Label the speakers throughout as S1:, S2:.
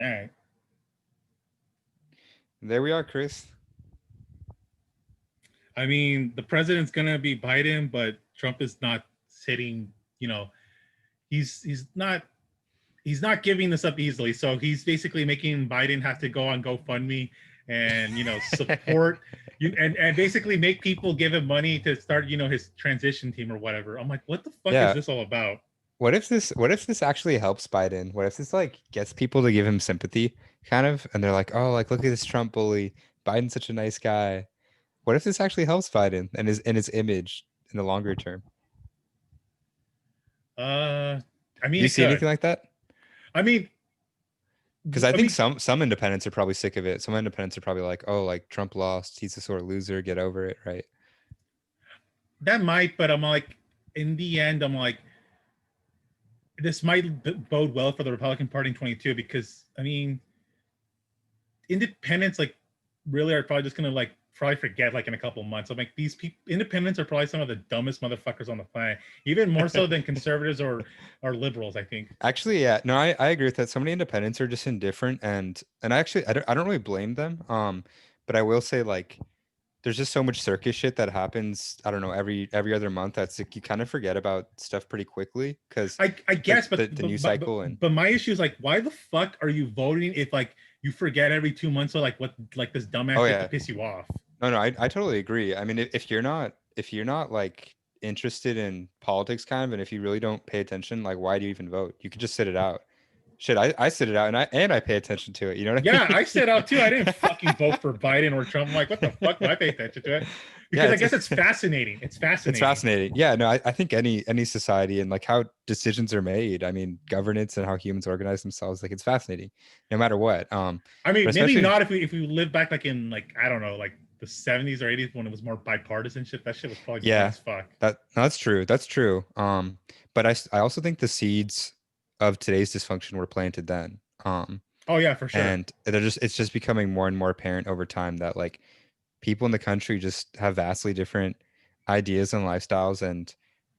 S1: All right.
S2: There we are, Chris.
S1: I mean, the president's gonna be Biden, but Trump is not sitting. You know, he's not giving this up easily. So he's basically making Biden have to go on GoFundMe and support you and basically make people give him money to start his transition team or whatever. I'm like, what the fuck is
S2: Yeah.
S1: this all about?
S2: What if this actually helps Biden? What if this like gets people to give him sympathy, kind of, and they're like, oh, like look at this Trump bully. Biden's such a nice guy. What if this actually helps Biden and his image in the longer term?
S1: Uh, I
S2: Do
S1: mean,
S2: you
S1: it
S2: see
S1: could.
S2: anything like that?
S1: I mean,
S2: Because I
S1: I
S2: think
S1: mean
S2: some independents are probably sick of it. Some independents are probably like, oh, like Trump lost. He's a sort of loser. Get over it, right?
S1: that might, but I'm like, in the end, I'm like, this might bode well for the Republican Party in 22 because I mean, independents like really are probably just gonna like probably forget like in a couple months. I'm like these people, independents are probably some of the dumbest motherfuckers on the planet, even more so than conservatives or liberals. I think.
S2: Actually, yeah. No, I agree with that. So many independents are just indifferent and actually I don't really blame them. But I will say like there's just so much circus shit that happens, I don't know, every other month that's like you kind of forget about stuff pretty quickly because
S1: I
S2: like
S1: guess,
S2: the news cycle and
S1: but my issue is like, why the fuck are you voting if like you forget every 2 months or like what like this dumbass
S2: oh
S1: shit to
S2: yeah.
S1: piss you off?
S2: No, no, I totally agree. I mean, if you're not like interested in politics kind of and if you really don't pay attention, like why do you even vote? You could just sit it out. Shit, I sit it out and I pay attention to it. You know what I
S1: Yeah,
S2: mean?
S1: I said out too. I didn't fucking vote for Biden or Trump. I'm like, what the fuck do I pay attention to it?
S2: Yeah,
S1: Because I guess it's fascinating. It's
S2: it's
S1: fascinating.
S2: fascinating. Yeah, no, I think any society and like how decisions are made, I mean, governance and how humans organize themselves, like it's fascinating, no matter what.
S1: I
S2: But
S1: mean, maybe
S2: especially,
S1: not if we live back like in like I don't know, like the 70s or 80s when it was more bipartisan shit. That shit was probably boring
S2: yeah,
S1: as fuck.
S2: that's true. That's true. But I also think the seeds of today's dysfunction were planted then.
S1: Oh yeah, for sure.
S2: And it's just becoming more and more apparent over time that like people in the country just have vastly different ideas and lifestyles and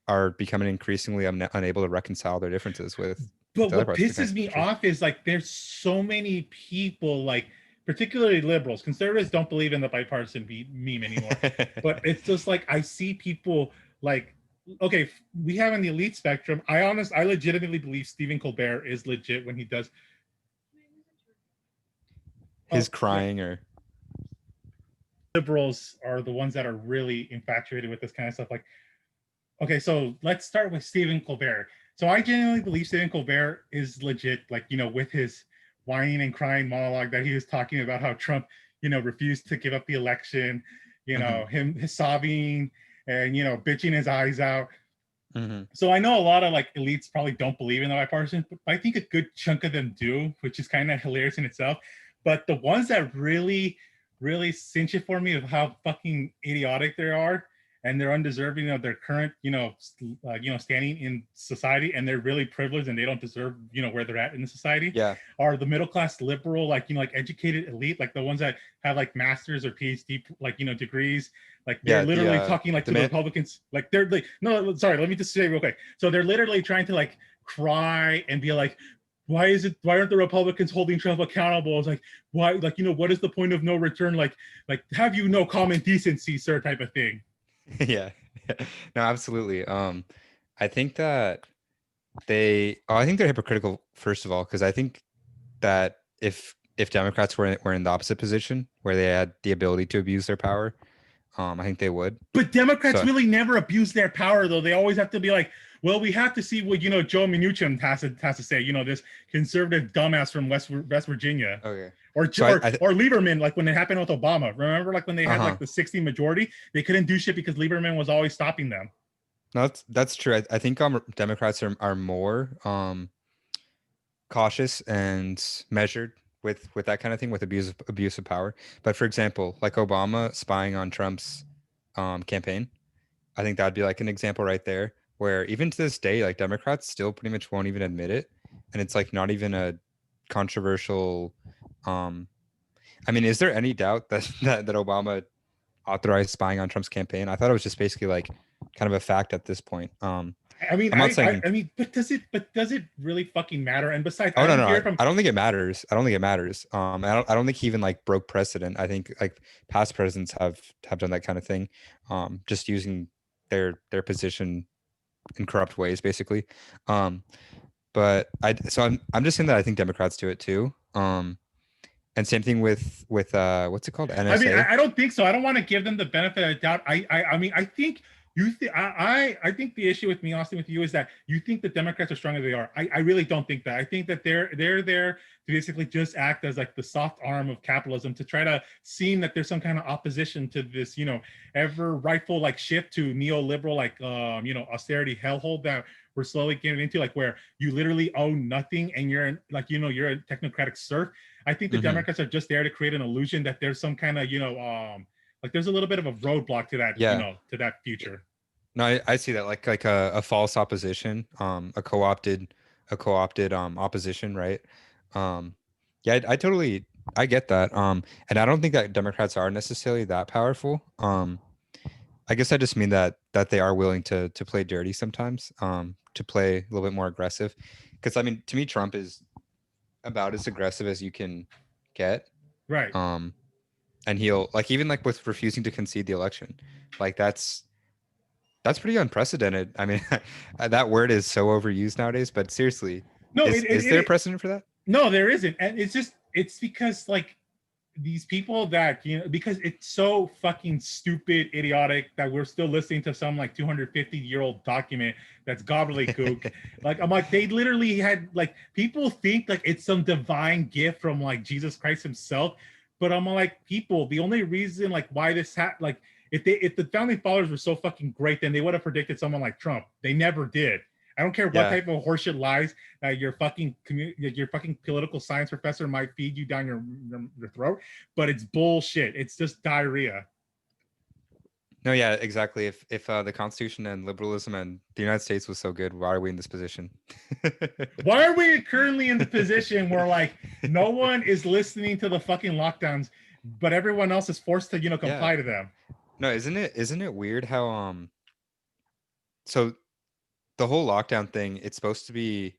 S2: are becoming increasingly unable to reconcile their differences with
S1: But
S2: other
S1: what
S2: parts of the
S1: pisses me
S2: country.
S1: off is like there's so many people like particularly liberals. Conservatives don't believe in the bipartisan meme anymore. But it's just like I see people like okay, we have in the elite spectrum. I legitimately believe Stephen Colbert is legit when he does.
S2: His
S1: Oh yeah,
S2: crying or
S1: liberals are the ones that are really infatuated with this kind of stuff. Like, okay, so let's start with Stephen Colbert. So I genuinely believe Stephen Colbert is legit, like, with his whining and crying monologue that he was talking about how Trump, refused to give up the election,
S2: hmm
S1: him his sobbing and, bitching his eyes out.
S2: hmm
S1: So I know a lot of like elites probably don't believe in the bipartisan, but I think a good chunk of them do, which is kind of hilarious in itself. But the ones that really, really cinch it for me of how fucking idiotic they are, and they're undeserving of their current, standing in society, and they're really privileged and they don't deserve, where they're at in the society,
S2: yeah,
S1: are the middle class liberal, like like educated elite, like the ones that have like masters or PhD, like degrees, like they're
S2: yeah,
S1: literally talking like
S2: the
S1: to the
S2: man.
S1: Republicans, like they're like, no, sorry, let me just say real quick. So they're literally trying to like cry and be like, why aren't the Republicans holding Trump accountable? It's like, why, like, what is the point of no return? Like, have you no common decency, sir, type of thing.
S2: Yeah. No, absolutely. I think that I think they're hypocritical first of all because I think that if Democrats were in the opposite position where they had the ability to abuse their power, I think they would.
S1: But Democrats
S2: So
S1: really never abuse their power, though. They always have to be like, well, we have to see what Joe Mnuchin has to say. This conservative dumbass from West Virginia,
S2: okay.
S1: or
S2: So
S1: or Lieberman, like when it happened with Obama. Remember, like when they had
S2: uh-huh.
S1: like the 60 majority, they couldn't do shit because Lieberman was always stopping them.
S2: No, that's true. I think Democrats are more cautious and measured with that kind of thing with abuse of power. But for example, like Obama spying on Trump's campaign, I think that'd be like an example right there where even to this day, like Democrats still pretty much won't even admit it, and it's like not even a controversial. Um, I mean, is there any doubt that that Obama authorized spying on Trump's campaign? I thought it was just basically like kind of a fact at this point. I'm not saying.
S1: I mean, but does it really fucking matter? And besides,
S2: Oh
S1: I
S2: no,
S1: don't
S2: no,
S1: hear from
S2: I don't think it matters. I don't think it matters. I don't think he even like broke precedent. I think like past presidents have done that kind of thing, just using their position in corrupt ways, basically. Um, but I'm just saying that I think Democrats do it too. And same thing with what's it called,
S1: I mean,
S2: NSA.
S1: I don't think so. I don't want to give them the benefit of the doubt. I mean, I think I think the issue with me, Austin, with you is that you think the Democrats are stronger than they are. I really don't think that. I think that they're there to basically just act as like the soft arm of capitalism to try to seem that there's some kind of opposition to this, ever rightful like shift to neoliberal like austerity hellhole that we're slowly getting into, like where you literally own nothing and you're like you're a technocratic serf. I think the
S2: Hmm.
S1: Democrats are just there to create an illusion that there's some kind of, like there's a little bit of a roadblock to that,
S2: Yeah.
S1: to that future.
S2: No, I see that like a false opposition, a co-opted opposition, right? Um, yeah, I totally I get that. And I don't think that Democrats are necessarily that powerful. I guess I just mean that they are willing to play dirty sometimes, to play a little bit more aggressive. Because I mean, to me, Trump is about as aggressive as you can get.
S1: Right.
S2: Um, and he'll like even like with refusing to concede the election, like that's pretty unprecedented. I mean, that word is so overused nowadays, but seriously,
S1: No,
S2: is there a precedent for that?
S1: no, there isn't. And it's because like these people that, because it's so fucking stupid, idiotic that we're still listening to some like 250-year-old document that's gobbledygook. Like, I'm like, they literally had like, people think like it's some divine gift from like Jesus Christ himself. But I'm like, people, the only reason like why this like, if the founding fathers were so fucking great, then they would have predicted someone like Trump. They never did. I don't care what
S2: Yeah.
S1: type of horseshit lies that your fucking political science professor might feed you down your throat, but it's bullshit. It's just diarrhea.
S2: No, yeah, exactly. If the Constitution and liberalism and the United States was so good, why are we in this position?
S1: Why are we currently in the position where like no one is listening to the fucking lockdowns, but everyone else is forced to
S2: Yeah.
S1: comply to them?
S2: No, isn't it weird how so the whole lockdown thing, it's supposed to be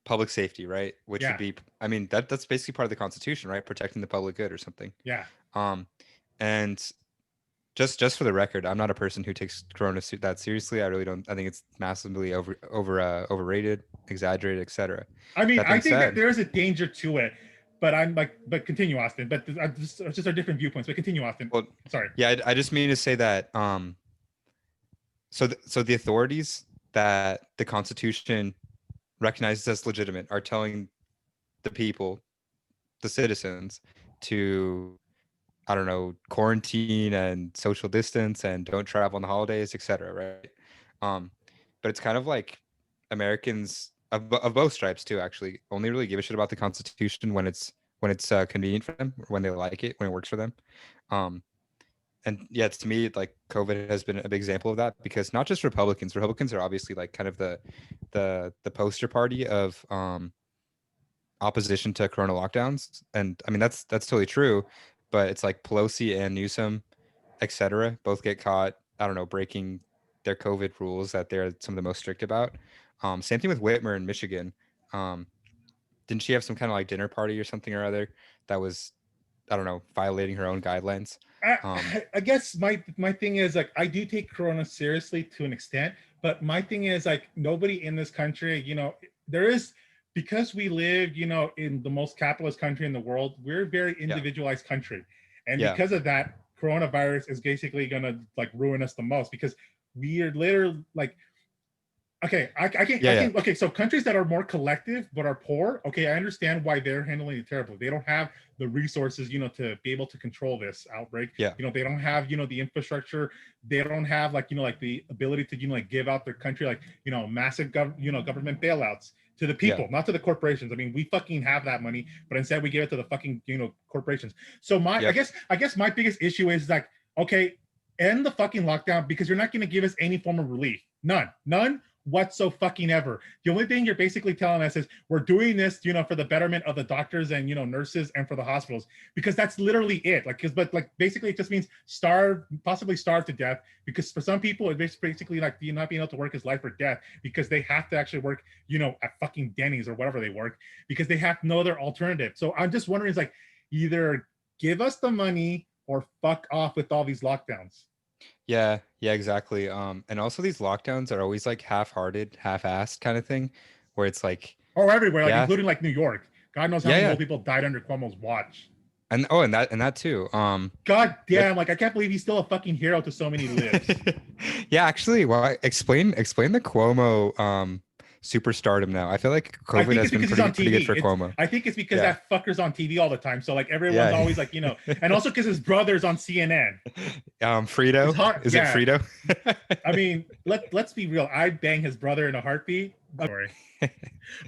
S2: public safety, right? Which would
S1: Yeah,
S2: be, I mean, that's basically part of the Constitution, right? Protecting the public good or something.
S1: yeah.
S2: Um, and just for the record, I'm not a person who takes Corona that seriously. I really don't. I think it's massively overrated, exaggerated, etc.
S1: I mean,
S2: That
S1: I
S2: being
S1: think that
S2: said,
S1: there is a danger to it, but I'm like, but continue, Austin. But just our different viewpoints. But continue, Austin.
S2: well,
S1: Sorry.
S2: yeah, I just mean to say that so the authorities that the Constitution recognizes as legitimate are telling the people, the citizens, to I don't know, quarantine and social distance and don't travel on the holidays, etc. Right? Um, but it's kind of like Americans of both stripes too. Actually, only really give a shit about the Constitution when it's convenient for them, when they like it, when it works for them. Um, and yeah, to me, like COVID has been a big example of that because not just Republicans. Republicans are obviously like kind of the poster party of opposition to Corona lockdowns, and I mean that's totally true. But it's like Pelosi and Newsom, etc., both get caught. I don't know, breaking their COVID rules that they're some of the most strict about. Same thing with Whitmer in Michigan. Um, didn't she have some kind of like dinner party or something or other that was, I don't know, violating her own guidelines? Um,
S1: I guess my thing is like I do take Corona seriously to an extent, but my thing is like nobody in this country, there is, because we live, in the most capitalist country in the world. We're a very
S2: yeah,
S1: individualized country, and
S2: yeah,
S1: because of that, coronavirus is basically gonna like ruin us the most because we are literally like, okay,
S2: yeah, yeah,
S1: okay. So countries that are more collective but are poor, okay, I understand why they're handling it terribly. They don't have the resources, to be able to control this outbreak.
S2: yeah,
S1: They don't have, the infrastructure. They don't have like, like the ability to, like give out their country, like, massive, government bailouts to the
S2: yeah,
S1: people, not to the corporations. I mean, we fucking have that money, but instead we give it to the fucking, corporations. So
S2: yep,
S1: I guess my biggest issue is like, okay, end the fucking lockdown because you're not going to give us any form of relief. None whatsoever. The only thing you're basically telling us is we're doing this, for the betterment of the doctors and nurses and for the hospitals, because that's literally it. But basically it just means possibly starve to death. Because for some people, it's basically like you not being able to work is life or death, because they have to actually work, at fucking Denny's or whatever they work, because they have no other alternative. So I'm just wondering, it's like either give us the money or fuck off with all these lockdowns.
S2: Yeah, yeah, exactly. And also these lockdowns are always like half-hearted, half-assed kind of thing, where it's like,
S1: Or everywhere, like
S2: yeah,
S1: including like New York. God knows how
S2: yeah,
S1: many
S2: yeah,
S1: old people died under Cuomo's watch.
S2: and that too.
S1: God
S2: But
S1: damn, like I can't believe he's still a fucking hero to so many lives.
S2: yeah, actually, well, explain the Cuomo superstardom now. I feel like
S1: I
S2: COVID
S1: think
S2: has
S1: it's
S2: been
S1: because he's
S2: pretty
S1: on
S2: pretty good
S1: TV.
S2: for Cuomo.
S1: I think it's because
S2: Yeah,
S1: that fucker's on TV all the time. So like everyone's
S2: yeah.
S1: always like, and also because his brother's on CNN. It's
S2: Frito,
S1: hard.
S2: is it
S1: Yeah.
S2: Frito?
S1: I mean, let's be real. I'd bang his brother in a heartbeat. Sorry.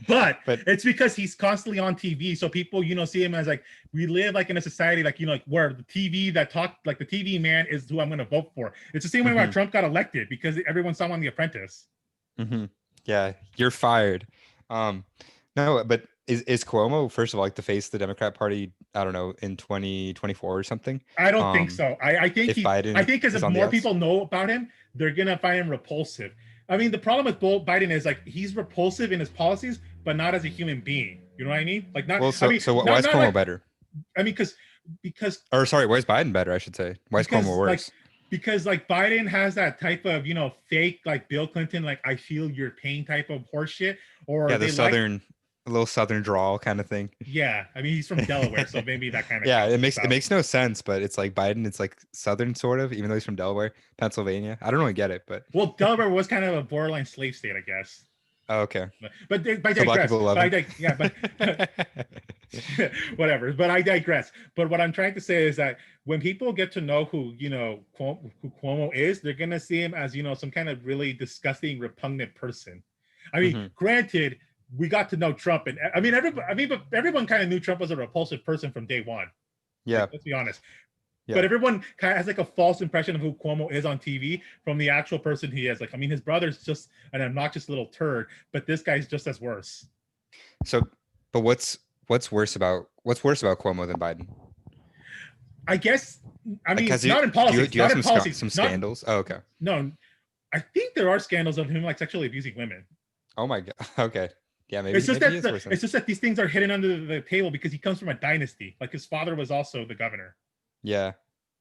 S1: But
S2: But
S1: it's because he's constantly on TV. So people, see him as like, we live like in a society, like, like where the TV that talk, like the TV man is who I'm going to vote for. It's the same way why
S2: mhm,
S1: Trump got elected, because everyone saw him on The Apprentice.
S2: yeah, you're fired. Um, no, but is Cuomo first of all like the face of the Democrat Party? I don't know, in 2024 or something.
S1: I don't think
S2: Um,
S1: so. I think
S2: if
S1: I
S2: Biden
S1: think because
S2: is
S1: if
S2: on the
S1: more
S2: outs.
S1: people know about him, they're gonna find him repulsive. I mean, the problem with Biden is like he's repulsive in his policies, but not as a human being. You know what I mean? Like not.
S2: Well,
S1: I
S2: so
S1: mean,
S2: so why
S1: not
S2: is
S1: not
S2: Cuomo
S1: like.
S2: better?
S1: I mean, because
S2: Or sorry, why is Biden better? I should say. Why is Cuomo
S1: because like
S2: worse?
S1: because like Biden has that type of fake like Bill Clinton, like I feel your pain type of horseshit, or
S2: Yeah, the
S1: they like.
S2: southern, a little southern drawl kind of thing.
S1: Yeah, I mean he's from Delaware, so maybe that kind of
S2: Yeah,
S1: counts
S2: it
S1: as a
S2: makes it
S1: south.
S2: makes no sense, but it's like Biden, it's like southern sort of, even though he's from Delaware, Pennsylvania. I don't really get it, but
S1: Well, Delaware was kind of a borderline slave state, I guess.
S2: oh, okay.
S1: But I
S2: So black
S1: digress.
S2: people love him.
S1: Yeah, but whatever. But I digress. But what I'm trying to say is that when people get to know who who Cuomo is, they're gonna see him as some kind of really disgusting, repugnant person. I mean,
S2: Hmm.
S1: granted, we got to know Trump, and I mean, but everyone kind of knew Trump was a repulsive person from day one.
S2: Yeah,
S1: Like, let's be honest.
S2: yeah.
S1: But everyone kind of has like a false impression of who Cuomo is on TV from the actual person he is. Like, I mean, his brother's just an obnoxious little turd, but this guy's just as worse.
S2: So, but what's worse about Cuomo than Biden?
S1: I guess. I
S2: Like,
S1: mean,
S2: has he
S1: not in
S2: do you
S1: politics.
S2: do you
S1: Not
S2: have
S1: in policies.
S2: some
S1: Not
S2: scandals? Oh, okay.
S1: no. I think there are scandals of him like sexually abusing women.
S2: Oh my God. Okay. Yeah,
S1: It's
S2: maybe
S1: just
S2: maybe he
S1: that
S2: is worse than.
S1: it's just that these things are hidden under the table because he comes from a dynasty. Like his father was also the governor.
S2: Yeah,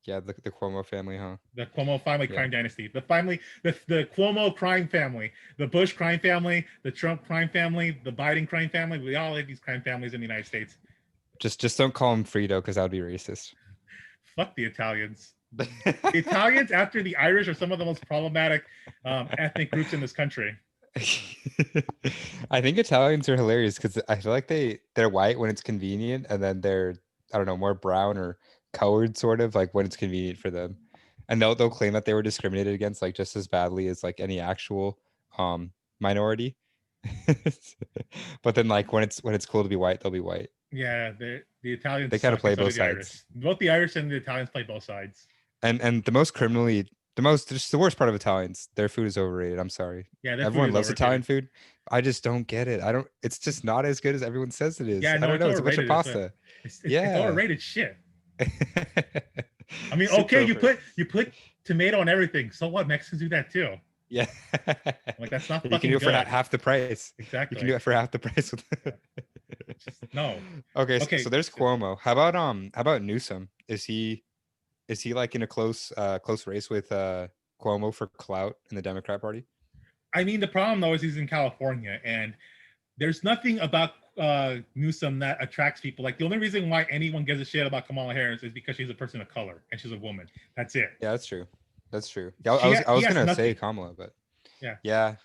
S2: yeah. The Cuomo family, huh?
S1: The Cuomo family
S2: Yeah.
S1: crime dynasty, the Cuomo crime family, the Bush crime family, the Trump crime family, the Biden crime family. We all have these crime families in the United States.
S2: Just don't call him Frito because that would be racist.
S1: Fuck the Italians. The Italians, after the Irish, are some of the most problematic ethnic groups in this country.
S2: I think Italians are hilarious because I feel like they're white when it's convenient, and then they're, I don't know, more brown or colored sort of like when it's convenient for them, and they'll claim that they were discriminated against like just as badly as like any actual minority. But then like when it's cool to be white, they'll be white.
S1: Yeah, the Italians
S2: They kind of
S1: suck, and
S2: play
S1: so do
S2: both
S1: the Irish.
S2: sides.
S1: Both the Irish and the Italians play both sides.
S2: And the worst part of Italians, their food is overrated. I'm sorry.
S1: Yeah, their food
S2: Everyone
S1: is
S2: loves Italian
S1: overrated.
S2: food. I just don't get it. I don't It's just not as good as everyone says it is.
S1: Yeah,
S2: I
S1: no,
S2: don't
S1: it's
S2: know. It's a bunch of
S1: overrated.
S2: pasta.
S1: It's
S2: Yeah.
S1: overrated shit. I mean,
S2: Super
S1: okay, you
S2: over.
S1: put tomato on everything. So what? Mexicans do that too.
S2: Yeah.
S1: Like that's not
S2: You can
S1: fucking
S2: do it for
S1: good.
S2: half the price. You
S1: Exactly.
S2: can do it for half the price.
S1: Just, no.
S2: Okay,
S1: Okay.
S2: so there's Cuomo. How about Newsom? Is he like in a close race with Cuomo for clout in the Democrat Party?
S1: I mean, the problem though is he's in California, and there's nothing about Newsom that attracts people. Like the only reason why anyone gives a shit about Kamala Harris is because she's a person of color and she's a woman. That's it.
S2: Yeah, that's true. That's true. Yeah, I
S1: He
S2: was
S1: has
S2: gonna say
S1: nothing.
S2: Kamala, but
S1: Yeah,
S2: yeah,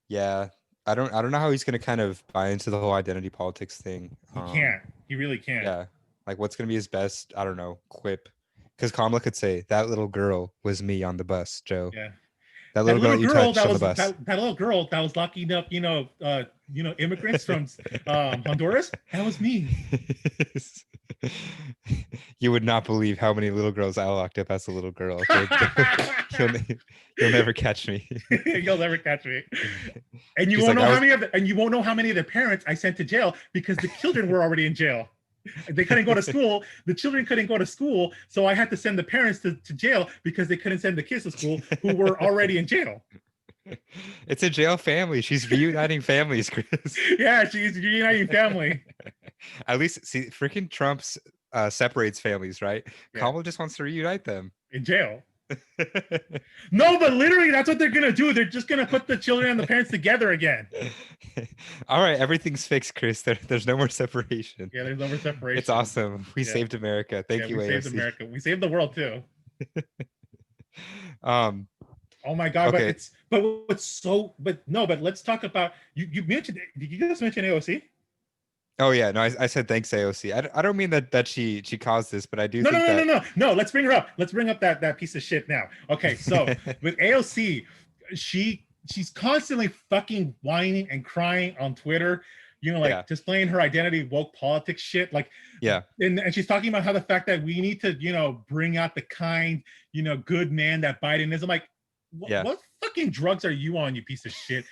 S2: yeah. I don't know how he's gonna kind of buy into the whole identity politics thing.
S1: he can't. He really can't.
S2: Yeah, like what's gonna be his best? I don't know, quip. Because Kamala could say that little girl was me on the bus, Joe.
S1: Yeah.
S2: That
S1: That
S2: little girl
S1: little
S2: that you
S1: girl
S2: touched on the bus.
S1: that little girl that was locking up, immigrants from Honduras. That was me.
S2: You would not believe how many little girls I locked up as a little girl. You'll, you'll never catch me.
S1: You'll never catch me. And you
S2: She's
S1: won't
S2: like,
S1: know how many of the, and you won't know how many of their parents I sent to jail because the children were already in jail. They couldn't go to school. The children couldn't go to school, so I had to send the parents to jail because they couldn't send the kids to school who were already in jail.
S2: It's a jail family. She's reuniting families, Chris.
S1: Yeah, she's reuniting family.
S2: At least, see, freaking Trump's separates families, right?
S1: Yeah.
S2: Kamala just wants to reunite them
S1: in jail. No, but literally, that's what they're gonna do. They're just gonna put the children and the parents together again.
S2: All right, everything's fixed, Chris. There's no more separation.
S1: Yeah, there's no more separation.
S2: It's awesome. We saved America. Thank you,
S1: we
S2: AOC.
S1: saved America. We saved the world too. Oh my god!
S2: Okay.
S1: But let's talk about you mentioned. Did you just mention AOC?
S2: Oh yeah, no, I said thanks AOC. I don't mean that she caused this, but I do.
S1: No. Let's bring her up. Let's bring up that piece of shit now. Okay, so with AOC, she's constantly fucking whining and crying on Twitter. You know, like displaying her identity, woke politics shit. Like, and she's talking about how the fact that we need to, you know, bring out the kind, you know, good man that Biden is. I'm like, what fucking drugs are you on, you piece of shit?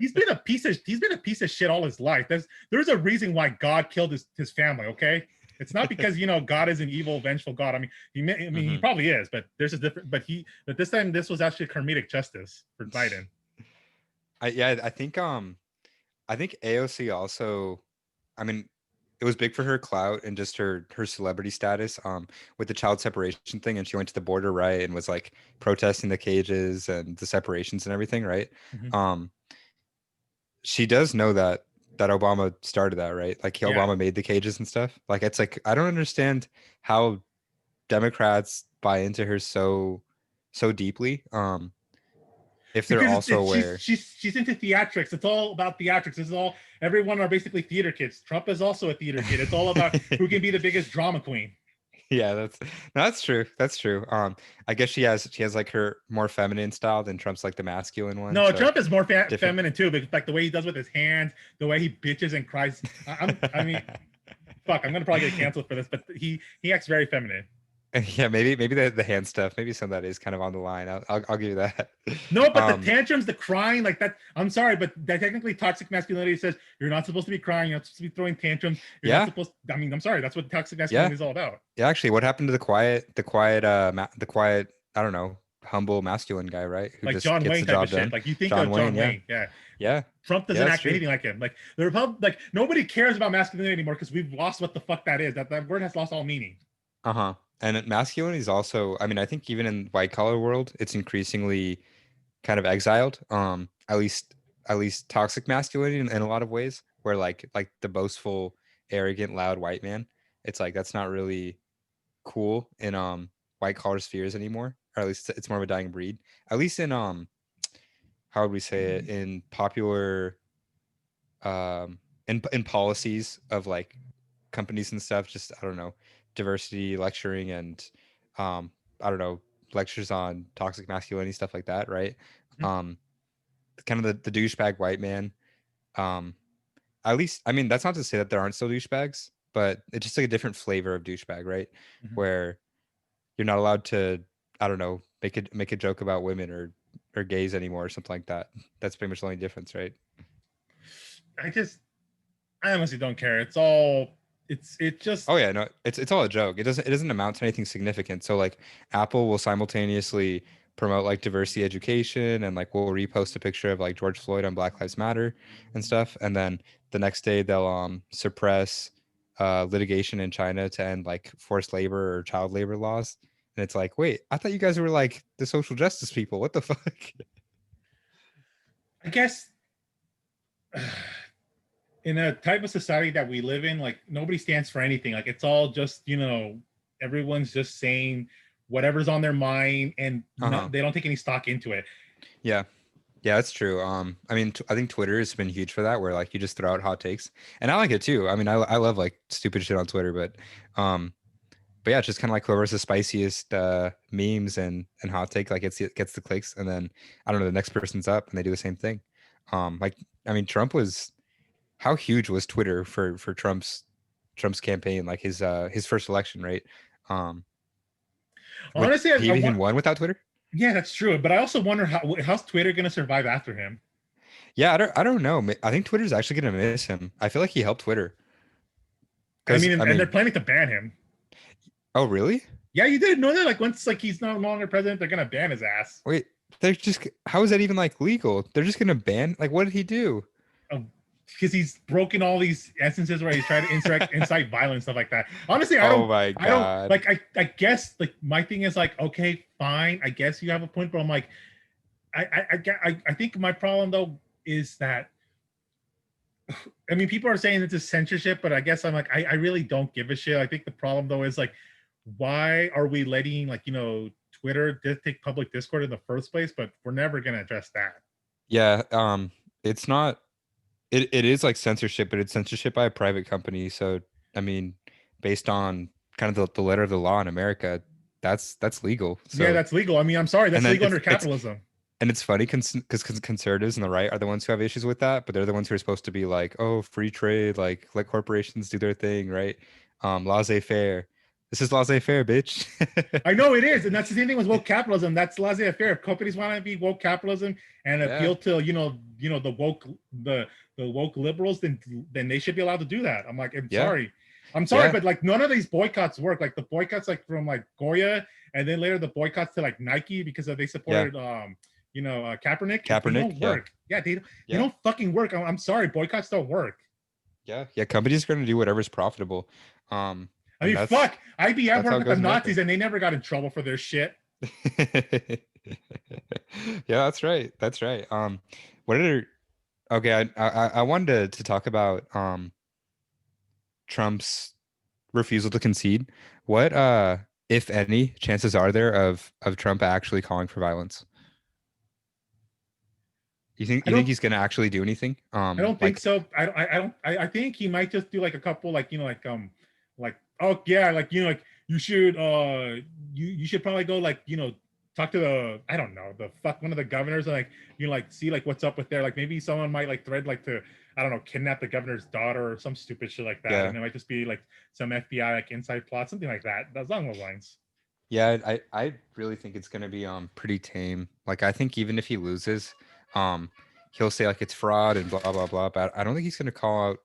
S1: He's been a piece of shit all his life. There's a reason why God killed his family, okay? It's not because, you know, God is an evil, vengeful God. I mean, he probably is, but there's a different. But this time, this was actually comedic justice for Biden.
S2: I think AOC also, I mean, it was big for her clout and just her celebrity status with the child separation thing, and she went to the border, right, and was like protesting the cages and the separations and everything, right? She does know that Obama started that, right? Like Obama made the cages and stuff. Like, it's like, I don't understand how Democrats buy into her so deeply. If they're also aware,
S1: she's into theatrics. It's all about theatrics. It's all, everyone are basically theater kids. Trump is also a theater kid. It's all about who can be the biggest drama queen.
S2: Yeah, that's true. That's true. I guess she has like her more feminine style than Trump's like the masculine one.
S1: No, so Trump is more feminine too, but like the way he does with his hands, the way he bitches and cries. I mean, fuck, I'm gonna probably get canceled for this, but he acts very feminine.
S2: Yeah, maybe the hand stuff, maybe some of that is kind of on the line. I'll give you that.
S1: No, but the tantrums, the crying, like that. I'm sorry, but that technically toxic masculinity says you're not supposed to be crying. You're not supposed to be throwing tantrums. You're not supposed. I mean, I'm sorry. That's what toxic masculinity is all about.
S2: Yeah, actually, what happened to the quiet? I don't know, humble masculine guy, right?
S1: Who like just John gets Wayne the job done. Shit. Like you think John of John Wayne,
S2: yeah.
S1: Trump doesn't act anything like him. Like the Republic, like nobody cares about masculinity anymore because we've lost what the fuck that is. That word has lost all meaning.
S2: And masculinity is also, I mean, I think even in white collar world, it's increasingly kind of exiled. At least toxic masculinity in a lot of ways, where like the boastful, arrogant, loud white man, it's like that's not really cool in white collar spheres anymore, or at least it's more of a dying breed. At least in how would we say it, in popular in policies of like companies and stuff, just I don't know, diversity lecturing and I don't know, lectures on toxic masculinity, stuff like that, right? Kind of the douchebag white man. At least, I mean, that's not to say that there aren't still douchebags, but it's just like a different flavor of douchebag, right? Where you're not allowed to, I don't know, make a joke about women or gays anymore or something like that. That's pretty much the only difference, right?
S1: I honestly don't care. It's all it just
S2: oh yeah, no, it's all a joke. It doesn't amount to anything significant. So like Apple will simultaneously promote like diversity education and like we'll repost a picture of like George Floyd on Black Lives Matter and stuff, and then the next day they'll suppress litigation in China to end like forced labor or child labor laws. And it's like, wait, I thought you guys were like the social justice people. What the fuck?
S1: I guess in a type of society that we live in, like nobody stands for anything. Like it's all just, you know, everyone's just saying whatever's on their mind, and they don't take any stock into it.
S2: Yeah, that's true. I mean, I think Twitter has been huge for that, where like you just throw out hot takes, and I like it too. I mean, I love like stupid shit on Twitter, but yeah, it's just kind of like whoever's the spiciest memes and hot take like gets the clicks, and then I don't know, the next person's up and they do the same thing. Like I mean, how huge was Twitter for Trump's campaign, like his first election, right? Um, would
S1: Honestly,
S2: he
S1: I
S2: have even
S1: want.
S2: won without Twitter?
S1: Yeah, that's true. But I also wonder how's Twitter gonna survive after him.
S2: Yeah, I don't know. I think Twitter's actually gonna miss him. I feel like he helped Twitter
S1: I
S2: because
S1: mean,
S2: I
S1: and they're
S2: mean,
S1: planning to ban him.
S2: oh really?
S1: Yeah, you didn't know that. Like once like he's no longer president, they're gonna ban his ass.
S2: Wait, they're just how is that even like legal? They're just gonna ban like what did he do?
S1: Because he's broken all these instances where he's trying to incite violence, stuff like that. Honestly,
S2: Oh my
S1: I don't
S2: God.
S1: like, I guess like my thing is like, okay, fine, I guess you have a point, but I'm like, I think my problem though is that, I mean, people are saying it's a censorship, but I guess I'm like, I really don't give a shit. I think the problem though is like, why are we letting like Twitter take public discord in the first place? But we're never gonna address that.
S2: Yeah, it's not it is like censorship, but it's censorship by a private company. So I mean, based on kind of the letter of the law in America, that's legal.
S1: Yeah,
S2: So
S1: that's legal. I mean, I'm sorry,
S2: and
S1: that's
S2: then
S1: legal under capitalism.
S2: it's funny because conservatives and the right are the ones who have issues with that, but they're the ones who are supposed to be like, oh, free trade, like let corporations do their thing, right? Laissez-faire. This is laissez-faire, bitch.
S1: I know it is, and that's the same thing with woke capitalism. That's laissez-faire. If companies want to be woke capitalism and
S2: Yeah,
S1: appeal to the the woke liberals, then they should be allowed to do that. I'm like,
S2: yeah,
S1: I'm sorry,
S2: yeah,
S1: but like none of these boycotts work. Like the boycotts, like from like Goya, and then later the boycotts to like Nike because they
S2: yeah.
S1: supported Kaepernick. They
S2: Kaepernick,
S1: don't
S2: yeah,
S1: work. Yeah, they
S2: yeah,
S1: don't fucking work. I'm sorry, boycotts don't work.
S2: yeah, yeah. Companies are going to do whatever's profitable,
S1: I
S2: and
S1: mean,
S2: that's
S1: fuck. IBM
S2: that's how
S1: worked
S2: it
S1: with the
S2: goes in America.
S1: Nazis, and they never got in trouble for their shit.
S2: Yeah, that's right. That's right. What are okay? I wanted to talk about Trump's refusal to concede. What if any chances are there of Trump actually calling for violence?
S1: I
S2: You think
S1: don't
S2: he's gonna actually do anything?
S1: I don't think
S2: Like
S1: so. I don't. I think he might just do like a couple, like like oh yeah, like like you should you should probably go like talk to the I don't know the fuck one of the governors and like like see like what's up with there. Like maybe someone might like thread like to I don't know kidnap the governor's daughter or some stupid shit like that,
S2: yeah,
S1: and it might just be like some FBI like inside plot, something like that. That's along those lines.
S2: yeah. I really think it's gonna be pretty tame. Like I think even if he loses, um, he'll say like it's fraud and blah blah blah. But I don't think he's gonna call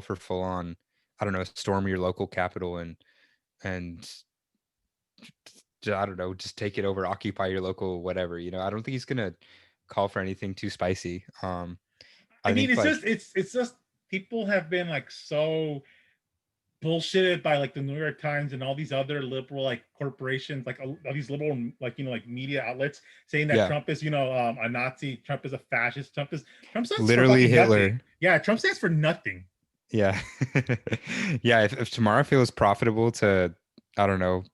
S2: for full on. I don't know, storm your local capital and I don't know, just take it over, occupy your local whatever. I don't think he's gonna call for anything too spicy.
S1: I
S2: I
S1: mean,
S2: think like
S1: it's just people have been like so bullshitted by like the New York Times and all these other liberal like corporations, like all these liberal like like media outlets saying that
S2: yeah,
S1: Trump is a Nazi, Trump is a fascist, Trump stands for
S2: literally
S1: fucking nothing.
S2: Hitler.
S1: Yeah, Trump stands for nothing.
S2: Yeah, yeah. If tomorrow feels profitable to, I don't know,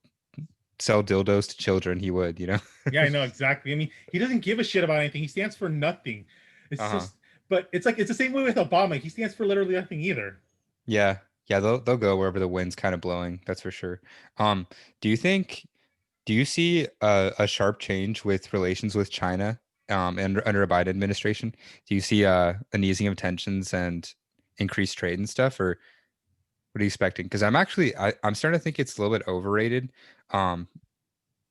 S2: sell dildos to children, he would.
S1: Yeah, I know exactly. I mean, he doesn't give a shit about anything. He stands for nothing. It's
S2: Uh-huh.
S1: just, but it's like it's the same way with Obama. He stands for literally nothing either.
S2: Yeah. Yeah, they'll go wherever the wind's kind of blowing, that's for sure. Um, do you think do you see a sharp change with relations with China and under a Biden administration? Do you see an easing of tensions and increased trade and stuff, or what are you expecting? Because I'm starting to think it's a little bit overrated. Um,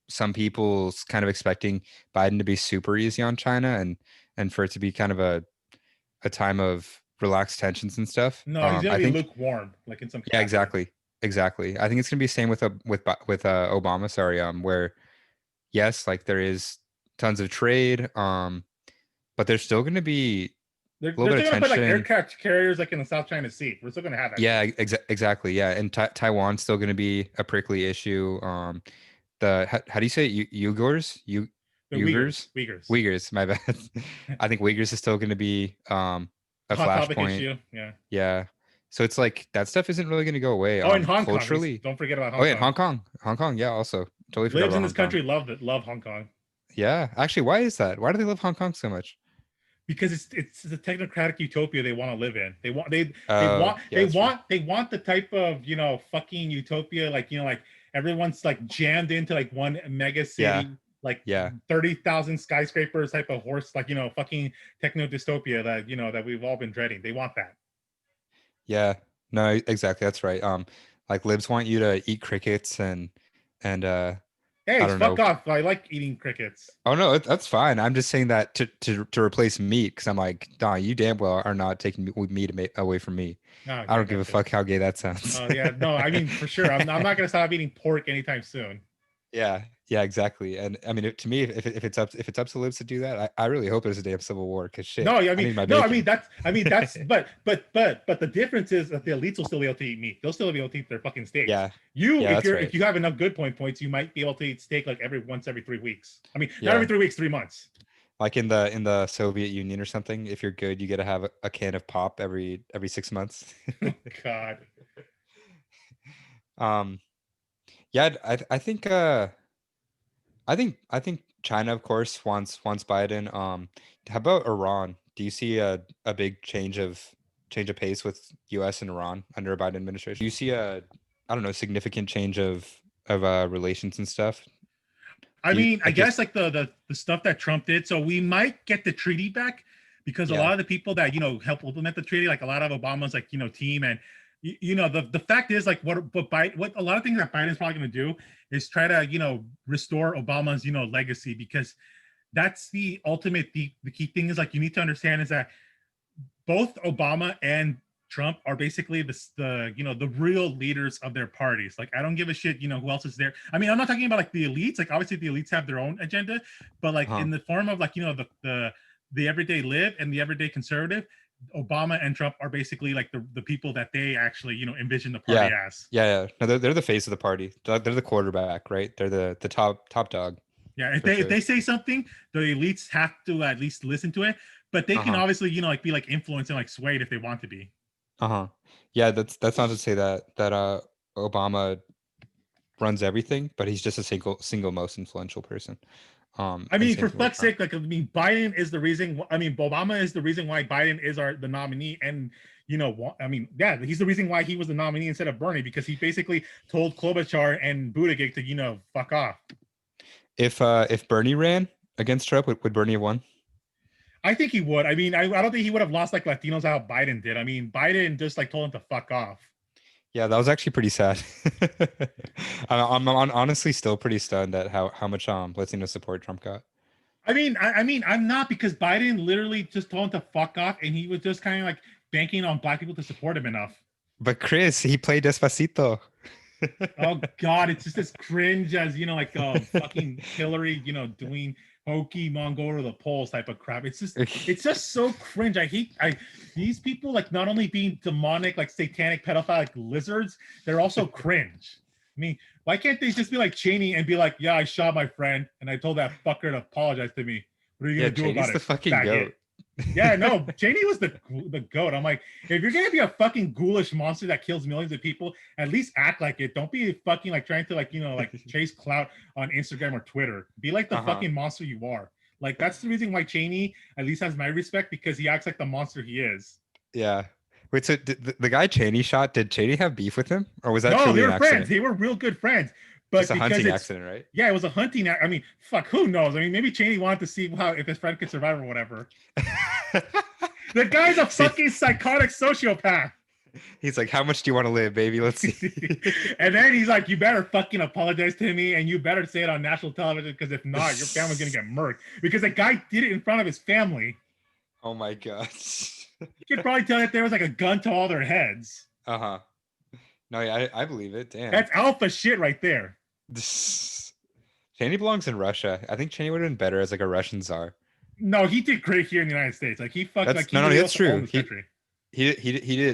S2: some people's kind of expecting Biden to be super easy on China and for it to be kind of a time of relaxed tensions and stuff.
S1: No, he's gonna
S2: I
S1: be
S2: think
S1: lukewarm, like in some
S2: yeah,
S1: capitalism.
S2: exactly. Exactly. I think it's gonna be the same with Obama, sorry, where yes, like there is tons of trade, but there's still gonna be a little
S1: They're
S2: bit
S1: still
S2: of
S1: gonna put like
S2: tension.
S1: aircraft carriers like in the South China Sea. We're still gonna have that
S2: Yeah,
S1: shit.
S2: exactly. Yeah, and Taiwan's still gonna be a prickly issue. How do you say it? Uyghurs?
S1: The
S2: Uyghurs?
S1: Uyghurs,
S2: Uyghurs, my bad. I think Uyghurs is still gonna be a
S1: hot topic
S2: flashpoint.
S1: issue. Yeah.
S2: Yeah. So it's like that stuff isn't really gonna go away.
S1: Oh, in Hong Kong,
S2: Culturally.
S1: don't forget about
S2: Oh
S1: Hong
S2: yeah,
S1: Kong.
S2: Hong Kong. Hong Kong, yeah, also. Totally forgot
S1: Lives
S2: about
S1: in this
S2: Hong Kong.
S1: country, love Hong Kong
S2: Yeah. Actually, why is that? Why do they love Hong Kong so much?
S1: because it's a technocratic utopia they want to live in.
S2: Oh, yeah, that's true.
S1: they want the type of fucking utopia like like everyone's like jammed into like one mega
S2: Yeah.
S1: city like
S2: Yeah.
S1: 30,000 skyscrapers type of horse like fucking techno dystopia that that we've all been dreading. They want that.
S2: Yeah. No, exactly. That's right. Like libs want you to eat crickets and And I
S1: Eggs,
S2: don't
S1: fuck
S2: know.
S1: off. I like eating crickets.
S2: Oh no, that's fine. I'm just saying that to replace meat because I'm like, nah, you damn well are not taking meat away from me.
S1: Oh,
S2: I
S1: yeah,
S2: don't give a
S1: gotcha.
S2: fuck how gay that sounds.
S1: Oh, yeah, no, I mean, for sure. I'm not gonna stop eating pork anytime soon.
S2: Yeah, yeah, exactly. And I mean, to me, if it's up to libs to do that, I really hope there's a damn civil war because shit,
S1: No, I
S2: I
S1: mean,
S2: need my
S1: no,
S2: bacon.
S1: but the difference is that the elites will still be able to eat meat. They'll still be able to eat their fucking steaks.
S2: Yeah,
S1: You,
S2: yeah, that's
S1: if
S2: right.
S1: you have enough good points, you might be able to eat steak like every 3 weeks. I mean, not every
S2: Yeah,
S1: 3 weeks, 3 months.
S2: like in the Soviet Union or something. If you're good, you get to have a can of pop every 6 months.
S1: Oh God.
S2: um, yeah, I think China, of course, wants Biden. How about Iran? Do you see a big change of pace with U.S. and Iran under a Biden administration? Do you see a I don't know significant change of relations and stuff?
S1: I
S2: Do you
S1: mean, I
S2: like just
S1: guess like the stuff that Trump did. So we might get the treaty back because a
S2: yeah
S1: lot of the people that help implement the treaty, like a lot of Obama's team, and the fact is like what a lot of things that Biden's probably going to do is try to restore Obama's legacy, because that's the ultimate the key thing is like you need to understand is that both Obama and Trump are basically the real leaders of their parties. Like I don't give a shit, who else is there. I mean, I'm not talking about like the elites. Like obviously the elites have their own agenda, but like
S2: huh
S1: in the form of like the everyday live and the everyday conservative, Obama and Trump are basically like the people that they actually envision the party
S2: yeah
S1: as.
S2: yeah no they're the face of the party. They're the quarterback, right? They're the top dog
S1: Yeah, if
S2: for
S1: they
S2: sure.
S1: say something, the elites have to at least listen to it, but they can
S2: Uh-huh.
S1: obviously like be like influenced and like swayed if they want to be.
S2: Uh-huh. Yeah, that's not to say that Obama runs everything, but he's just a single most influential person.
S1: I
S2: And
S1: mean,
S2: same
S1: for
S2: thing with
S1: fuck's
S2: Trump.
S1: sake, like I mean, Biden is the reason. I mean, Obama is the reason why Biden is the nominee, and I mean, yeah, he's the reason why he was the nominee instead of Bernie, because he basically told Klobuchar and Buttigieg to fuck off.
S2: If Bernie ran against Trump, would Bernie have won?
S1: I think he would. I mean, I don't think he would have lost like Latinos how Biden did. I mean, Biden just like told him to fuck off.
S2: Yeah, that was actually pretty sad. I'm honestly still pretty stunned at how much Latino support Trump got.
S1: I mean, I'm not, because Biden literally just told him to fuck off, and he was just kind of like banking on black people to support him enough.
S2: But Chris, he played Despacito.
S1: Oh God, it's just as cringe as like fucking Hillary, doing Pokemon go to the polls type of crap. It's just so cringe. I these people, like, not only being demonic, like satanic pedophile like lizards, they're also cringe. I mean, why can't they just be like Cheney and be like, yeah, I shot my friend and I told that fucker to apologize to me. What are you
S2: Yeah,
S1: gonna do about
S2: Cheney's the
S1: it,
S2: fucking
S1: faggot?
S2: goat.
S1: Yeah, no, Cheney was the goat. I'm like, if you're gonna be a fucking ghoulish monster that kills millions of people, at least act like it. Don't be fucking like trying to like chase clout on Instagram or Twitter. Be like the
S2: Uh-huh.
S1: fucking monster you are. Like that's the reason why Cheney at least has my respect, because he acts like the monster he is.
S2: Yeah. Wait, so the guy Cheney shot, did Cheney have beef with him? Or was that
S1: No, they
S2: truly an
S1: were friends.
S2: accident?
S1: They were real good friends.
S2: Just
S1: But
S2: a
S1: because
S2: hunting
S1: it's
S2: accident, right?
S1: yeah, it was a hunting. I mean, fuck, who knows? I mean, maybe Cheney wanted to see how if his friend could survive or whatever. The guy's a
S2: See,
S1: fucking psychotic sociopath.
S2: he's like, how much do you want to live, baby? Let's see.
S1: And then he's like, you better fucking apologize to me, and you better say it on national television, because if not, your family's gonna get murked. Because the guy did it in front of his family.
S2: Oh my god.
S1: You could probably tell that there was like a gun to all their heads.
S2: Uh-huh. No, yeah, I believe it. Damn.
S1: That's alpha shit right there.
S2: Cheney belongs in Russia. I think Cheney would have been better as like a Russian czar.
S1: No, he did great here in the United States. Like he fucked, like
S2: That's
S1: he
S2: no, no,
S1: really
S2: that's
S1: also owned
S2: true.
S1: this country.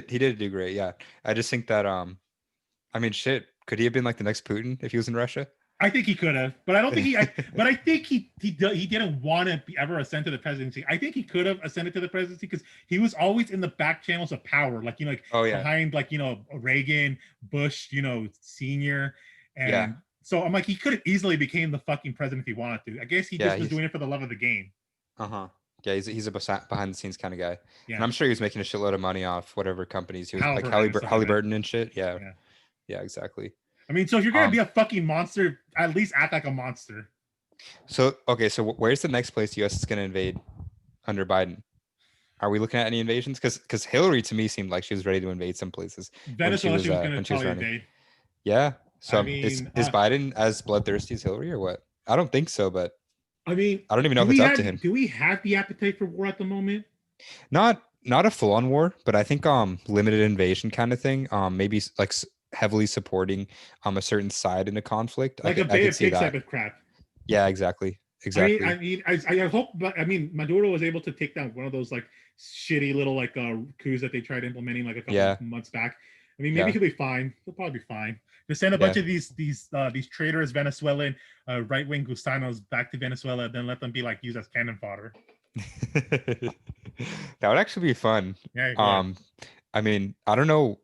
S2: He did do great. Yeah, I just think that I mean, shit, could he have been like the next Putin if he was in Russia?
S1: I think he could have, but I don't think but I think he didn't want to ever ascend to the presidency. I think he could have ascended to the presidency because he was always in the back channels of power, like like
S2: Oh yeah,
S1: behind like Reagan, Bush, senior,
S2: yeah,
S1: and so I'm like he could have easily became the fucking president if he wanted to. I guess he
S2: yeah.
S1: just was
S2: He's
S1: doing it for the love of the game.
S2: yeah. He's a behind the scenes kind of guy, and
S1: Yeah,
S2: I'm sure he was making a shitload of money off whatever companies he was like
S1: Halliburton and stuff like that.
S2: Halliburton and shit. Yeah,
S1: Yeah,
S2: yeah, exactly.
S1: I mean, so if you're gonna be a fucking monster, at least act like a monster.
S2: So okay, so where's the next place the U.S. is gonna invade under Biden? Are we looking at any invasions? Because Hillary to me seemed like she was ready to invade some places
S1: Venezuela, she was gonna
S2: when she was
S1: probably
S2: running.
S1: invade.
S2: Yeah. So
S1: I
S2: is
S1: mean,
S2: is Biden as bloodthirsty as Hillary or what? I don't think so, but
S1: I mean,
S2: I don't even know if it's up to him.
S1: do we have the appetite for war at the moment?
S2: Not a full-on war, but I think limited invasion kind of thing. Maybe like heavily supporting a certain side in a conflict.
S1: Like a
S2: I
S1: Bay
S2: could
S1: of
S2: see
S1: Pigs type
S2: that.
S1: of crap.
S2: Yeah, exactly. Exactly.
S1: I hope, but I mean, Maduro was able to take down one of those like shitty little like coups that they tried implementing like a couple
S2: Yeah.
S1: months back. I mean, maybe
S2: Yeah.
S1: he'll be fine. He'll probably be fine. Just send a
S2: Yeah.
S1: bunch of these traitors, Venezuelan right wing gusanos back to Venezuela, then let them be like used as cannon fodder.
S2: That would actually be fun.
S1: Yeah, it would.
S2: Um, I mean, I don't know.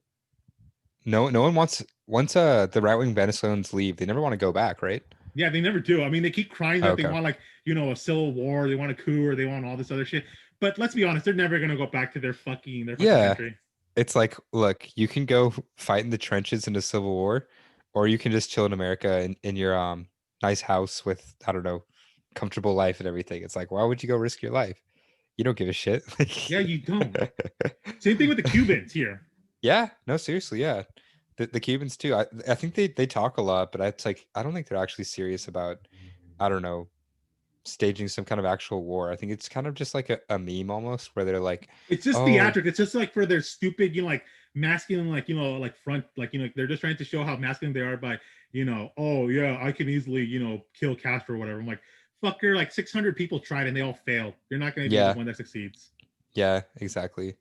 S2: No one wants once the right wing Venezuelans leave, they never want to go back, right?
S1: Yeah, they never do. I mean, they keep crying
S2: Oh,
S1: that they
S2: okay.
S1: want like a civil war, they want a coup, or they want all this other shit. But let's be honest, they're never gonna go back to their fucking
S2: Yeah.
S1: country.
S2: It's like, look, you can go fight in the trenches in a civil war, or you can just chill in America in your nice house with, I don't know, comfortable life and everything. It's like, why would you go risk your life? You don't give a shit.
S1: Yeah, you don't. Same thing with the Cubans here.
S2: Yeah, no, seriously, yeah. The Cubans too. I think they talk a lot, but it's like I don't think they're actually serious about, I don't know, staging some kind of actual war. I think it's kind of just like a meme almost where they're like,
S1: It's just
S2: oh,
S1: theatric. It's just like for their stupid, like masculine, like like front, like they're just trying to show how masculine they are by, oh yeah, I can easily, kill Castro or whatever. I'm like, fucker, like 600 people tried and they all failed. You're not going to be the
S2: yeah,
S1: one that succeeds.
S2: yeah, exactly.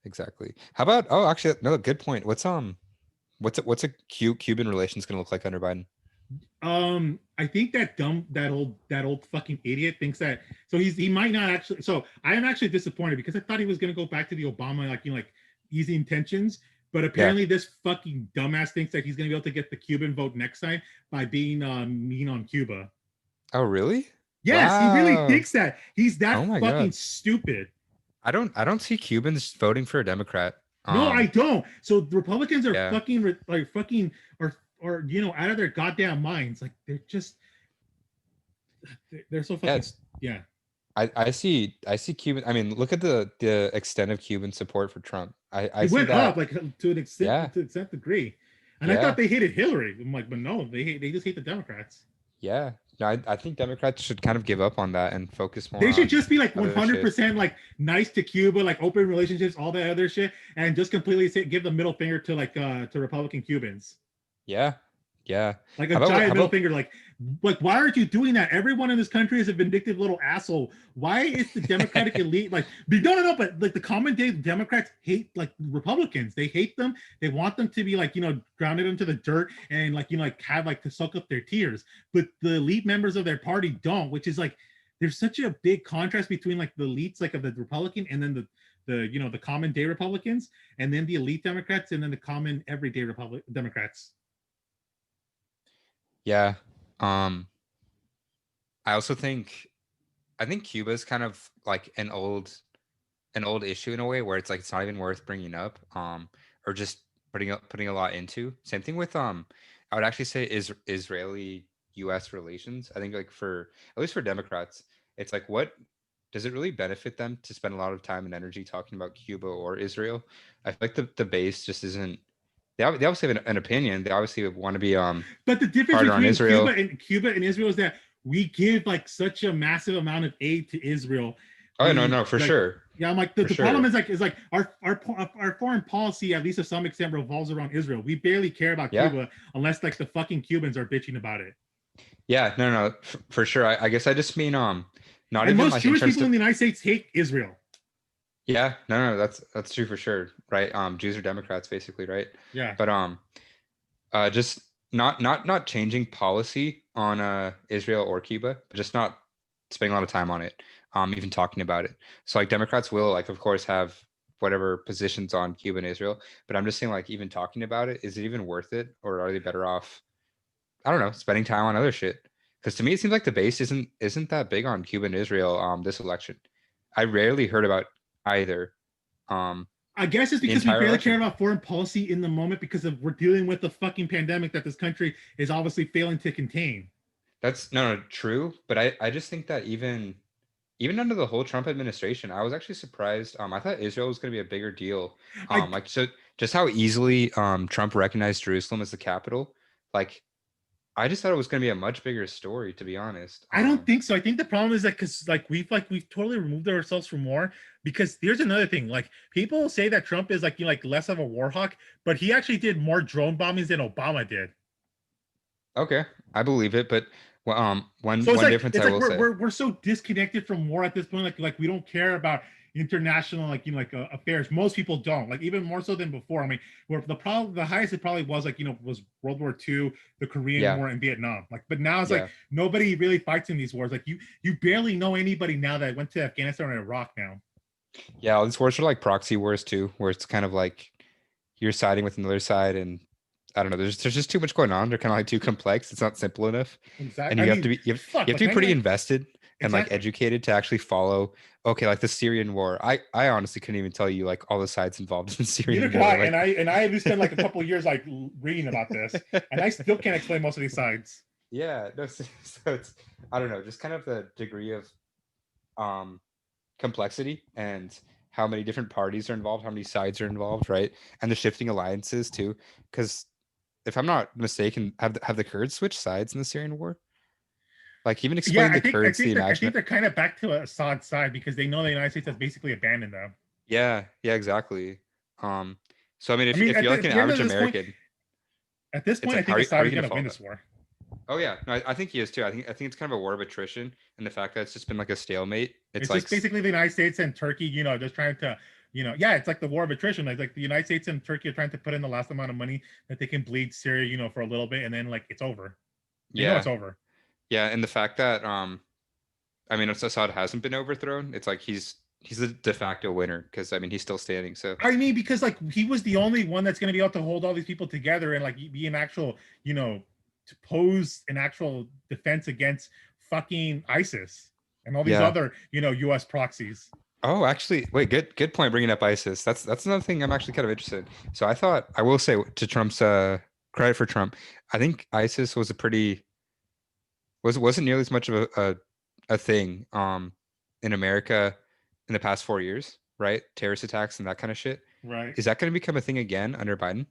S2: Exactly. How about, oh, actually, no, good point. What's a Cuban relations gonna look like under Biden?
S1: I think that old fucking idiot thinks that. So he might not actually. So I am actually disappointed because I thought he was gonna go back to the Obama like easy intentions, but
S2: Yeah.
S1: apparently this fucking dumbass thinks that he's gonna be able to get the Cuban vote next time by being mean on Cuba.
S2: Oh, really?
S1: Yes, he really
S2: Wow.
S1: thinks that. He's
S2: Oh
S1: that
S2: my
S1: fucking
S2: God.
S1: stupid.
S2: I don't see Cubans voting for a Democrat.
S1: No, I don't. So the Republicans are
S2: Yeah.
S1: fucking or out of their goddamn minds. Like they're so
S2: Yeah,
S1: fucking yeah.
S2: I see Cuban. I mean, look at the extent of Cuban support for Trump. I
S1: It
S2: see
S1: went up
S2: that.
S1: like to an extent
S2: Yeah.
S1: to an extent degree, and I thought
S2: Yeah.
S1: they hated Hillary. I'm like, but no, they just hate the Democrats.
S2: Yeah. No, I think Democrats should kind of give up on that and focus more
S1: They should
S2: on
S1: just be like
S2: other shit.
S1: 100% like nice to Cuba, like open relationships, all that other shit, and just completely give the middle finger to to Republican Cubans.
S2: Yeah. Yeah.
S1: Like a
S2: How about
S1: giant
S2: how
S1: middle
S2: about
S1: finger, like why aren't you doing that? Everyone in this country is a vindictive little asshole. Why is the Democratic elite like no, but like the common day Democrats hate like Republicans. They hate them. They want them to be like grounded into the dirt and like have like to soak up their tears. But the elite members of their party don't, which is like there's such a big contrast between like the elites like of the Republican and then the common day Republicans and then the elite Democrats and then the common everyday Republic Democrats.
S2: yeah. Um, I think Cuba is kind of like an old issue in a way where it's like it's not even worth bringing up, or just putting a lot into. Same thing with I would actually say is Israeli U.S. relations. I think like for at least for Democrats, it's like what does it really benefit them to spend a lot of time and energy talking about Cuba or Israel? I feel like the base just isn't. They obviously have an opinion. They obviously want to be
S1: But the difference
S2: harder on
S1: between
S2: Israel.
S1: Cuba and Israel is that we give like such a massive amount of aid to Israel.
S2: Oh no,
S1: We
S2: no, for
S1: like
S2: sure,
S1: yeah, I'm like
S2: for
S1: the problem
S2: sure.
S1: is like our foreign policy, at least to some extent, revolves around Israel. We barely care about
S2: Yeah.
S1: Cuba unless like the fucking Cubans are bitching about it.
S2: Yeah, no, no, for sure. I guess I just mean not
S1: And
S2: even
S1: most
S2: like in
S1: Jewish
S2: terms
S1: people in
S2: of,
S1: the United States hate Israel.
S2: yeah, no, no, that's true for sure, right? Jews are Democrats basically, right?
S1: Yeah.
S2: But just not changing policy on Israel or Cuba, but just not spending a lot of time on it. Even talking about it. So like Democrats will like of course have whatever positions on Cuba and Israel, but I'm just saying like even talking about it, is it even worth it, or are they better off, I don't know, spending time on other shit? Because to me, it seems like the base isn't that big on Cuba and Israel this election. I rarely heard about either
S1: I guess it's
S2: the
S1: because we
S2: entire
S1: barely care
S2: election.
S1: about foreign policy in the moment because we're dealing with the fucking pandemic that this country is obviously failing to contain.
S2: That's no true, but I just think that even under the whole Trump administration, I was actually surprised. I thought Israel was going to be a bigger deal.
S1: I
S2: Like so, just how easily Trump recognized Jerusalem as the capital. Like, I just thought it was going to be a much bigger story, to be honest.
S1: I don't think so. I think the problem is that because we've totally removed ourselves from war. Because here's another thing: like people say that Trump is like like less of a war hawk, but he actually did more drone bombings than Obama did.
S2: Okay, I believe it, but well, one
S1: So
S2: one difference
S1: it's
S2: I
S1: like
S2: will say.
S1: we're so disconnected from war at this point. Like we don't care about international affairs. Most people don't. Like even more so than before. I mean, where the highest it probably was like was World War II, the Korean
S2: Yeah,
S1: War, and Vietnam. Like, but now it's like
S2: yeah,
S1: nobody really fights in these wars. Like you barely know anybody now that went to Afghanistan or Iraq now.
S2: yeah. All these wars are like proxy wars too, where it's kind of like you're siding with another side, and I don't know. There's just too much going on. They're kind of like too complex. It's not simple enough, and
S1: Exactly. I
S2: you have to
S1: mean,
S2: be you
S1: fuck.
S2: have to
S1: Like
S2: be pretty
S1: 99.
S2: invested and like
S1: Exactly.
S2: educated to actually follow. Okay, like the Syrian war. I honestly couldn't even tell you like all the sides involved in the
S1: Neither
S2: Syrian
S1: can I.
S2: war.
S1: And
S2: Like,
S1: I had to spend like a couple of years like reading about this, and I still can't explain most of these sides.
S2: yeah, no. So it's I don't know, just kind of the degree of um complexity and how many different parties are involved, how many sides are involved, right? And the shifting alliances too. Because if I'm not mistaken, have the Kurds switched sides in the Syrian war? Like even
S1: Yeah,
S2: explain the Kurds the
S1: I think
S2: imagine.
S1: they're kind of back to Assad's side because they know the United States has basically abandoned them.
S2: Yeah, yeah, exactly. Um, so I mean,
S1: I
S2: if
S1: mean,
S2: if you're like
S1: at
S2: an
S1: the end
S2: average
S1: of this point,
S2: American, it's
S1: I
S2: like
S1: think
S2: how
S1: Assad
S2: are you
S1: is
S2: gonna
S1: going to
S2: follow
S1: win
S2: that?
S1: this war.
S2: Oh yeah, no, I think he is too. I think it's kind of a war of attrition, and the fact that it's just been like a stalemate. It's
S1: It's
S2: like
S1: just basically the United States and Turkey, just trying to, yeah, it's like the war of attrition. Like the United States and Turkey are trying to put in the last amount of money that they can bleed Syria, for a little bit, and then like it's over. They know it's
S2: yeah,
S1: over.
S2: yeah, and the fact that I mean, Assad hasn't been overthrown. It's like he's the de facto winner because I mean he's still standing. So
S1: I mean, because like he was the only one that's going to be able to hold all these people together and like be an actual, to pose an actual defense against fucking ISIS and all these
S2: yeah.
S1: other, U.S. proxies.
S2: Oh, actually, wait, good point bringing up ISIS. That's another thing I'm actually kind of interested in. So I thought I will say to Trump's credit for Trump, I think ISIS was a pretty wasn't nearly as much of a thing in America in the past 4 years, right? Terrorist attacks and that kind of shit.
S1: Right.
S2: Is that going to become a thing again under Biden?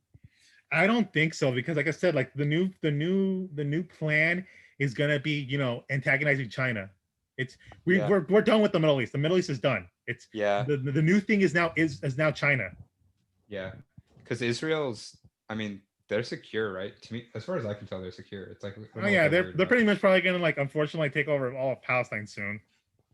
S1: I don't think so because, like I said, like the new plan is going to be, antagonizing China. It's
S2: Yeah.
S1: we're done with the Middle East. The Middle East is done. It's
S2: Yeah.
S1: the new thing is now China.
S2: Yeah. Because Israel's, I mean, they're secure, right? To me, as far as I can tell, they're secure. It's like I don't
S1: Oh
S2: know what
S1: yeah,
S2: they're worried
S1: they're
S2: about.
S1: pretty much probably going to like unfortunately take over all of Palestine soon.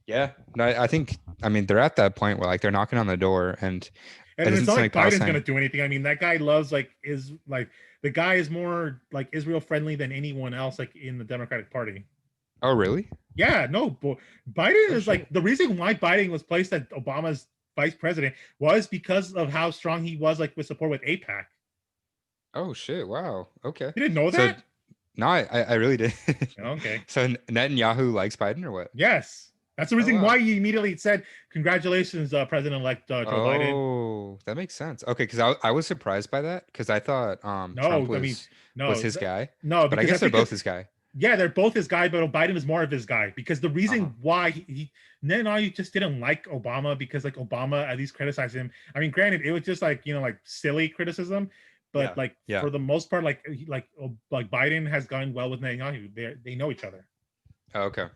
S2: Yeah. No, I think I mean they're at that point where like they're knocking on the door and
S1: And
S2: it
S1: it's
S2: doesn't
S1: not
S2: seem
S1: like
S2: like
S1: Biden's gonna
S2: Palestine.
S1: do anything. I mean, that guy loves the guy is more like Israel friendly than anyone else like in the Democratic Party.
S2: Oh, really?
S1: Yeah, no, Biden
S2: Oh
S1: is like
S2: shit.
S1: the reason why Biden was placed as Obama's vice president was because of how strong he was like with support with APAC.
S2: Oh shit. Wow. Okay.
S1: You didn't know
S2: So
S1: that?
S2: no, I really did.
S1: Okay.
S2: So Netanyahu likes Biden or what?
S1: Yes. That's the
S2: Oh
S1: reason why
S2: wow.
S1: he immediately said, "Congratulations, President-elect Joe Biden."
S2: Oh, that makes sense. Okay, because I was surprised by that because I thought Trump
S1: No, I mean,
S2: was
S1: no,
S2: his guy,
S1: no,
S2: but I
S1: because
S2: guess
S1: that's
S2: they're
S1: because
S2: both his guy.
S1: yeah, they're both his guy, but Biden is more of his guy because the
S2: Uh-huh.
S1: reason why he Netanyahu just didn't like Obama because like Obama at least criticized him. I mean, granted, it was just like like silly criticism, but
S2: Yeah.
S1: like
S2: Yeah.
S1: for the most part, like Biden has gone well with Netanyahu. They know each other
S2: Oh, okay.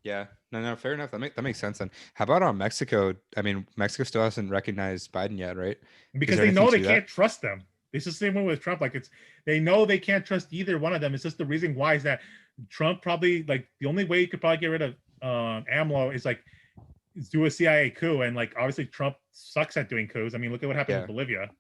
S2: Yeah. No, no, fair enough. That makes sense then. How about Mexico? I mean, Mexico still hasn't recognized Biden yet, right? Is
S1: because
S2: there
S1: they
S2: anything
S1: know they
S2: to that?
S1: can't trust them. It's the same way with Trump. Like they know they can't trust either one of them. It's just the reason why is that Trump probably like the only way you could probably get rid of AMLO is like do a CIA coup, and like obviously Trump sucks at doing coups. I mean, look at what happened in
S2: Yeah.
S1: Bolivia.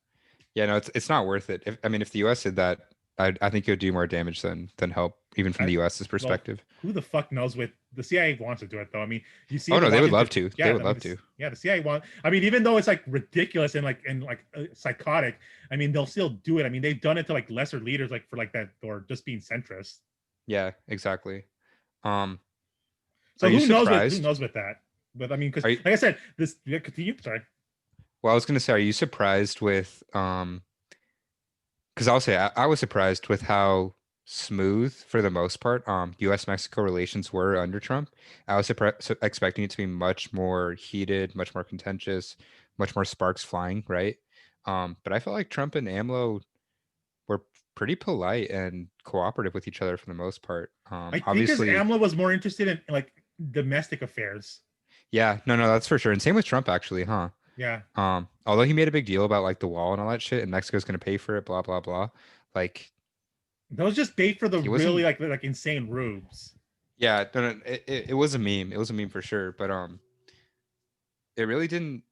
S2: Yeah, no, it's not worth it. If I mean, if the US did that, I think it would do more damage than help, even from
S1: I
S2: the US's
S1: well,
S2: perspective.
S1: who the fuck knows? With the CIA wants to do it though. I mean, you see
S2: Oh
S1: the
S2: no, they would love
S1: Washington.
S2: to. They
S1: Yeah,
S2: would
S1: I mean,
S2: love to.
S1: yeah, the CIA want. I mean, even though it's like ridiculous and psychotic, I mean, they'll still do it. I mean, they've done it to like lesser leaders, like for like that, or just being centrist.
S2: Yeah, exactly. Um,
S1: So
S2: are you
S1: who
S2: surprised?
S1: knows with that? But I mean, because
S2: Are you,
S1: like I said, this yeah, continue. Sorry.
S2: well, I was gonna say, are you surprised with because I'll say I was surprised with how smooth for the most part US Mexico relations were under Trump. I was expecting it to be much more heated, much more contentious, much more sparks flying, right? But I felt like Trump and AMLO were pretty polite and cooperative with each other for the most part.
S1: I think because
S2: Obviously,
S1: AMLO was more interested in like domestic affairs.
S2: yeah, no, that's for sure. And same with Trump, actually, huh?
S1: Yeah,
S2: Although he made a big deal about like the wall and all that shit, and Mexico's gonna pay for it, blah blah blah. Like
S1: that was just bait for the
S2: he
S1: really
S2: wasn't.
S1: like insane rubes.
S2: Yeah, no, it was a meme. It was a meme for sure. But it really didn't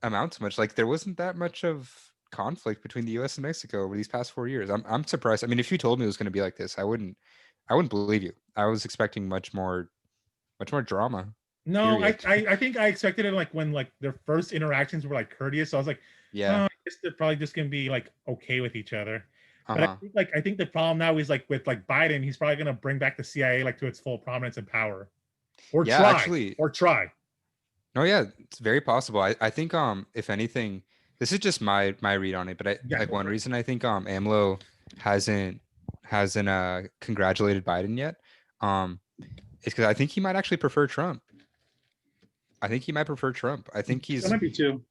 S2: amount to much. Like there wasn't that much of conflict between the U.S. and Mexico over these past 4 years. I'm surprised. I mean, if you told me it was gonna be like this, I wouldn't believe you. I was expecting much more drama.
S1: No,
S2: Period.
S1: I think I expected it like when like their first interactions were like courteous. So I was like, oh,
S2: Yeah.
S1: I guess they're probably just gonna be like okay with each other. But
S2: Uh-huh.
S1: I think the problem now is like with like Biden, he's probably gonna bring back the CIA like to its full prominence and power,
S2: Yeah, actually,
S1: or try.
S2: no, yeah, it's very possible. I think if anything, this is just my read on it, but I
S1: Yeah,
S2: like
S1: go
S2: one
S1: for it.
S2: reason I think AMLO hasn't congratulated Biden yet is because I think he might actually prefer Trump. I think he might prefer Trump. I think
S1: That
S2: he's
S1: might be too.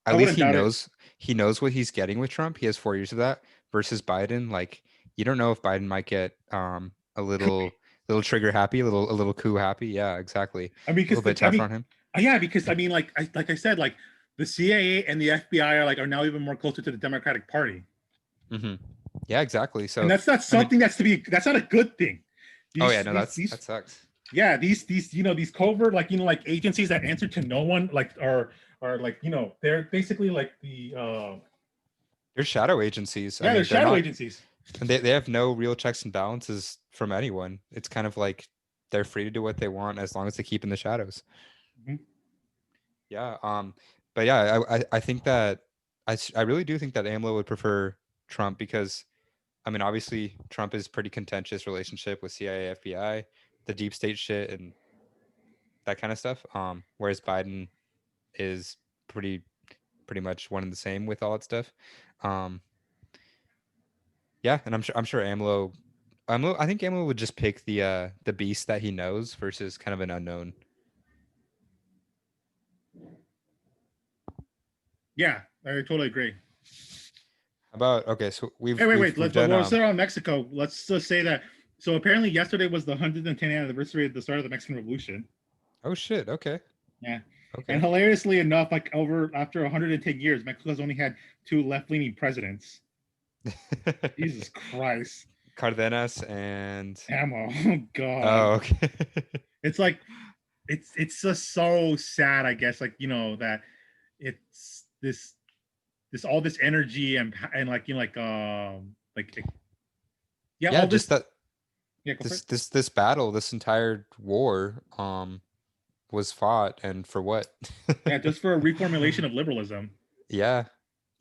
S1: I
S2: at least
S1: wouldn't doubt it.
S2: he knows what he's getting with Trump. He has 4 years of that versus Biden. Like you don't know if Biden might get a little trigger happy, a little coup happy. Yeah, exactly.
S1: I mean,
S2: A little
S1: because
S2: bit
S1: I
S2: tougher
S1: mean,
S2: on him.
S1: yeah, because I mean, like I said, like the CIA and the FBI are now even more closer to the Democratic Party,
S2: Hmm. Yeah, exactly.
S1: and
S2: So
S1: that's not
S2: I mean,
S1: something that's not a good thing.
S2: oh yeah, no, that
S1: These
S2: sucks.
S1: yeah these these covert like like agencies that answer to no one like are like they're basically like the
S2: They're shadow agencies. I
S1: yeah they're
S2: mean, they're
S1: shadow
S2: not,
S1: agencies.
S2: and they have no real checks and balances from anyone. It's kind of like they're free to do what they want as long as they keep in the shadows.
S1: Mhm.
S2: Yeah. But yeah, I think that I really do think that AMLO would prefer Trump because I mean, obviously Trump is pretty contentious relationship with CIA, FBI, the deep state shit, and that kind of stuff. Whereas Biden is pretty pretty much one and the same with all that stuff. Um, Yeah, and I'm sure AMLO I think AMLO would just pick the beast that he knows versus kind of an unknown.
S1: Yeah, I totally agree.
S2: How about okay, so
S1: Hey, wait.
S2: we've
S1: But
S2: done
S1: we're still on Mexico. Let's just say that. So apparently, yesterday was the 110th anniversary of the start of the Mexican Revolution.
S2: oh shit, okay.
S1: Yeah. And
S2: Okay.
S1: hilariously enough, like over after 110 years, Mexico's only had two left-leaning presidents. Jesus Christ,
S2: Cardenas and
S1: ammo! Oh God,
S2: oh okay.
S1: it's like it's just so sad. I guess like that it's this all this energy and like yeah
S2: Yeah,
S1: all
S2: just
S1: this
S2: that
S1: yeah go for it.
S2: this battle, this entire war was fought and for what?
S1: Yeah, just for a reformulation of liberalism
S2: Yeah.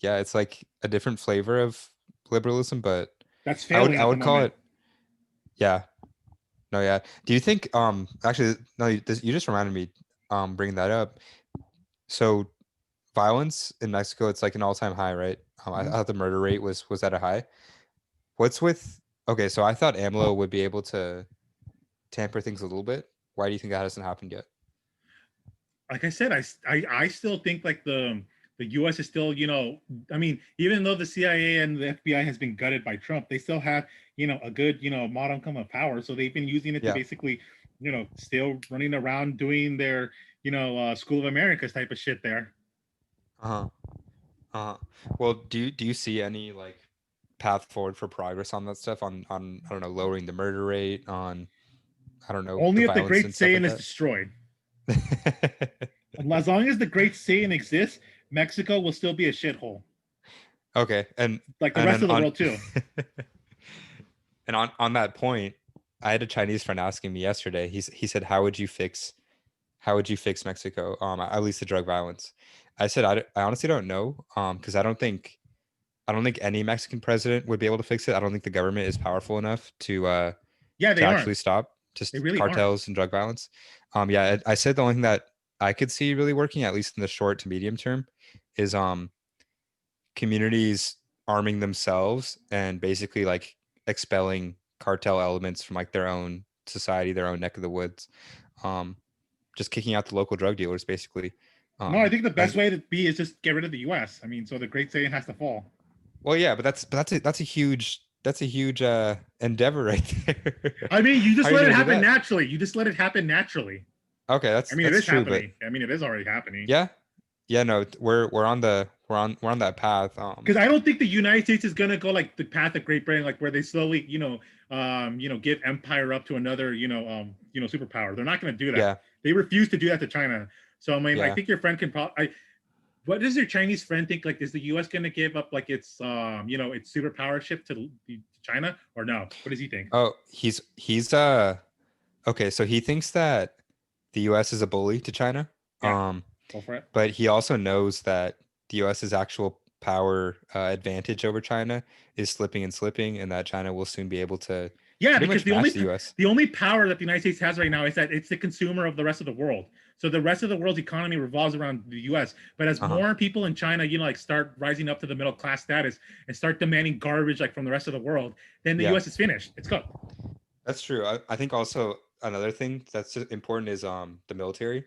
S2: Yeah, it's like a different flavor of liberalism, but
S1: that's failing
S2: I
S1: at the
S2: would call
S1: moment.
S2: it yeah. No, yeah. Do you think actually no you just reminded me bringing that up. So violence in Mexico it's like an all-time high, right? I
S1: Mhm.
S2: thought the murder rate was at a high. What's with okay, so I thought AMLO would be able to tamper things a little bit. Why do you think that hasn't happened yet?
S1: Like I said, I still think like the U.S. is still I mean even though the CIA and the FBI has been gutted by Trump, they still have a good modicum of power. So they've been using it to
S2: Yeah.
S1: basically still running around doing their School of Americas type of shit there.
S2: Uh-huh. Uh-huh. Well, do you see any like path forward for progress on that stuff on I don't know, lowering the murder rate, on I don't know, the
S1: Only if the
S2: violence
S1: Great
S2: and stuff like
S1: Saiyan is
S2: that?
S1: destroyed. As long as the Great Saiyan exists, Mexico will still be a shithole,
S2: Okay,
S1: like the
S2: and
S1: rest
S2: then
S1: of the world too.
S2: and on that point, I had a Chinese friend asking me yesterday. He said, how would you fix Mexico? At least the drug violence. I said I honestly don't know. Because I don't think any Mexican president would be able to fix it. I don't think the government is powerful enough
S1: Yeah,
S2: to
S1: they aren't.
S2: actually stop
S1: They
S2: just
S1: really aren't.
S2: cartels and drug violence. Yeah, I said the only thing that I could see really working, at least in the short to medium term, is communities arming themselves and basically like expelling cartel elements from like their own society, their own neck of the woods. Um, just kicking out the local drug dealers, basically.
S1: No, I
S2: Um,
S1: think the best
S2: I
S1: way to be is just get rid of the U.S. I mean, so the Great Saiyan has to fall.
S2: Well, yeah, but that's a huge endeavor right there.
S1: I mean, you
S2: How
S1: just
S2: are you
S1: let it
S2: gonna do
S1: happen
S2: that?
S1: naturally. You just let it happen naturally.
S2: Okay,
S1: I
S2: that's
S1: mean, it
S2: that's
S1: is
S2: true, but
S1: happening. I mean, it is already happening.
S2: yeah, yeah, no, we're on that path.
S1: Because I don't think the United States is gonna go like the path of Great Britain, like where they slowly, give empire up to another, superpower. They're not gonna do that.
S2: Yeah,
S1: They refuse to do that to China. So I mean, I
S2: yeah.
S1: think your friend can probably. What does your Chinese friend think? Like, is the U.S. going to give up like its superpower ship to China or no? What does he think?
S2: Oh, he's okay, so he thinks that the US is a bully to China.
S1: Yeah,
S2: Um,
S1: go for it.
S2: but he also knows that the US's actual power advantage over China is slipping and slipping, and that China will soon be able to
S1: Yeah,
S2: pretty
S1: because
S2: much match the US.
S1: the only power that the United States has right now is that it's the consumer of the rest of the world. So the rest of the world's economy revolves around the U.S. But as
S2: Uh-huh.
S1: more people in China, like start rising up to the middle class status and start demanding garbage like from the rest of the world, then the
S2: Yeah,
S1: U.S. is finished. It's cooked.
S2: that's true. I think also another thing that's important is the military,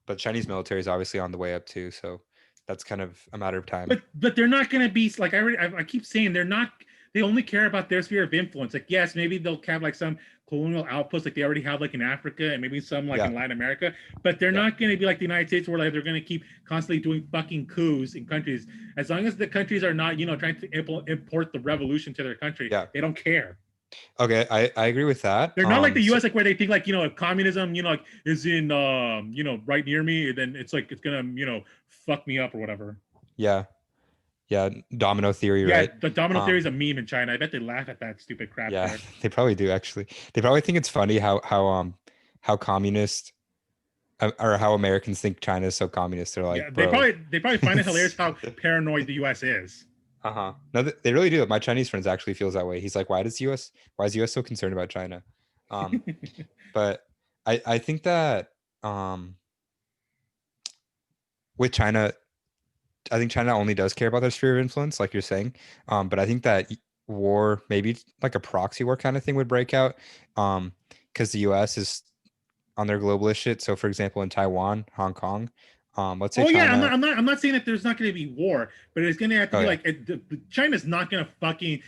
S2: but Chinese military is obviously on the way up too, so that's kind of a matter of time.
S1: But they're not going to be like I keep saying they're not. They only care about their sphere of influence. Like yes, maybe they'll have like some colonial outposts like they already have like in Africa and maybe some like
S2: Yeah,
S1: in Latin America. But they're
S2: yeah,
S1: not going to be like the United States where like they're going to keep constantly doing fucking coups in countries. As long as the countries are not trying to import the revolution to their country,
S2: yeah.
S1: they don't care.
S2: Okay, I agree with that.
S1: They're not like the
S2: So
S1: U.S. like where they think like if communism like is in right near me, then it's like it's gonna fuck me up or whatever.
S2: yeah, yeah, domino theory,
S1: Yeah,
S2: right?
S1: the domino theory
S2: Um,
S1: is a meme in China. I bet they laugh at that stupid crap
S2: yeah,
S1: there.
S2: they probably do actually. They probably think it's funny how communist or how Americans think China is so communist. They're
S1: Yeah,
S2: like, bro,
S1: they probably find it hilarious how paranoid the U.S. is.
S2: uh-huh. No, they really do. My Chinese friends actually feels that way. He's like, why is US so concerned about China? Um, but I think that um with China, I think China only does care about their sphere of influence, like you're saying. But I think that war, maybe like a proxy war kind of thing would break out. Because the US is on their globalist shit. So for example, in Taiwan, Hong Kong, let's say
S1: Oh yeah,
S2: China.
S1: I'm not saying that there's not going to be war, but it's going to have to
S2: Oh
S1: be
S2: yeah.
S1: like China's not going to fucking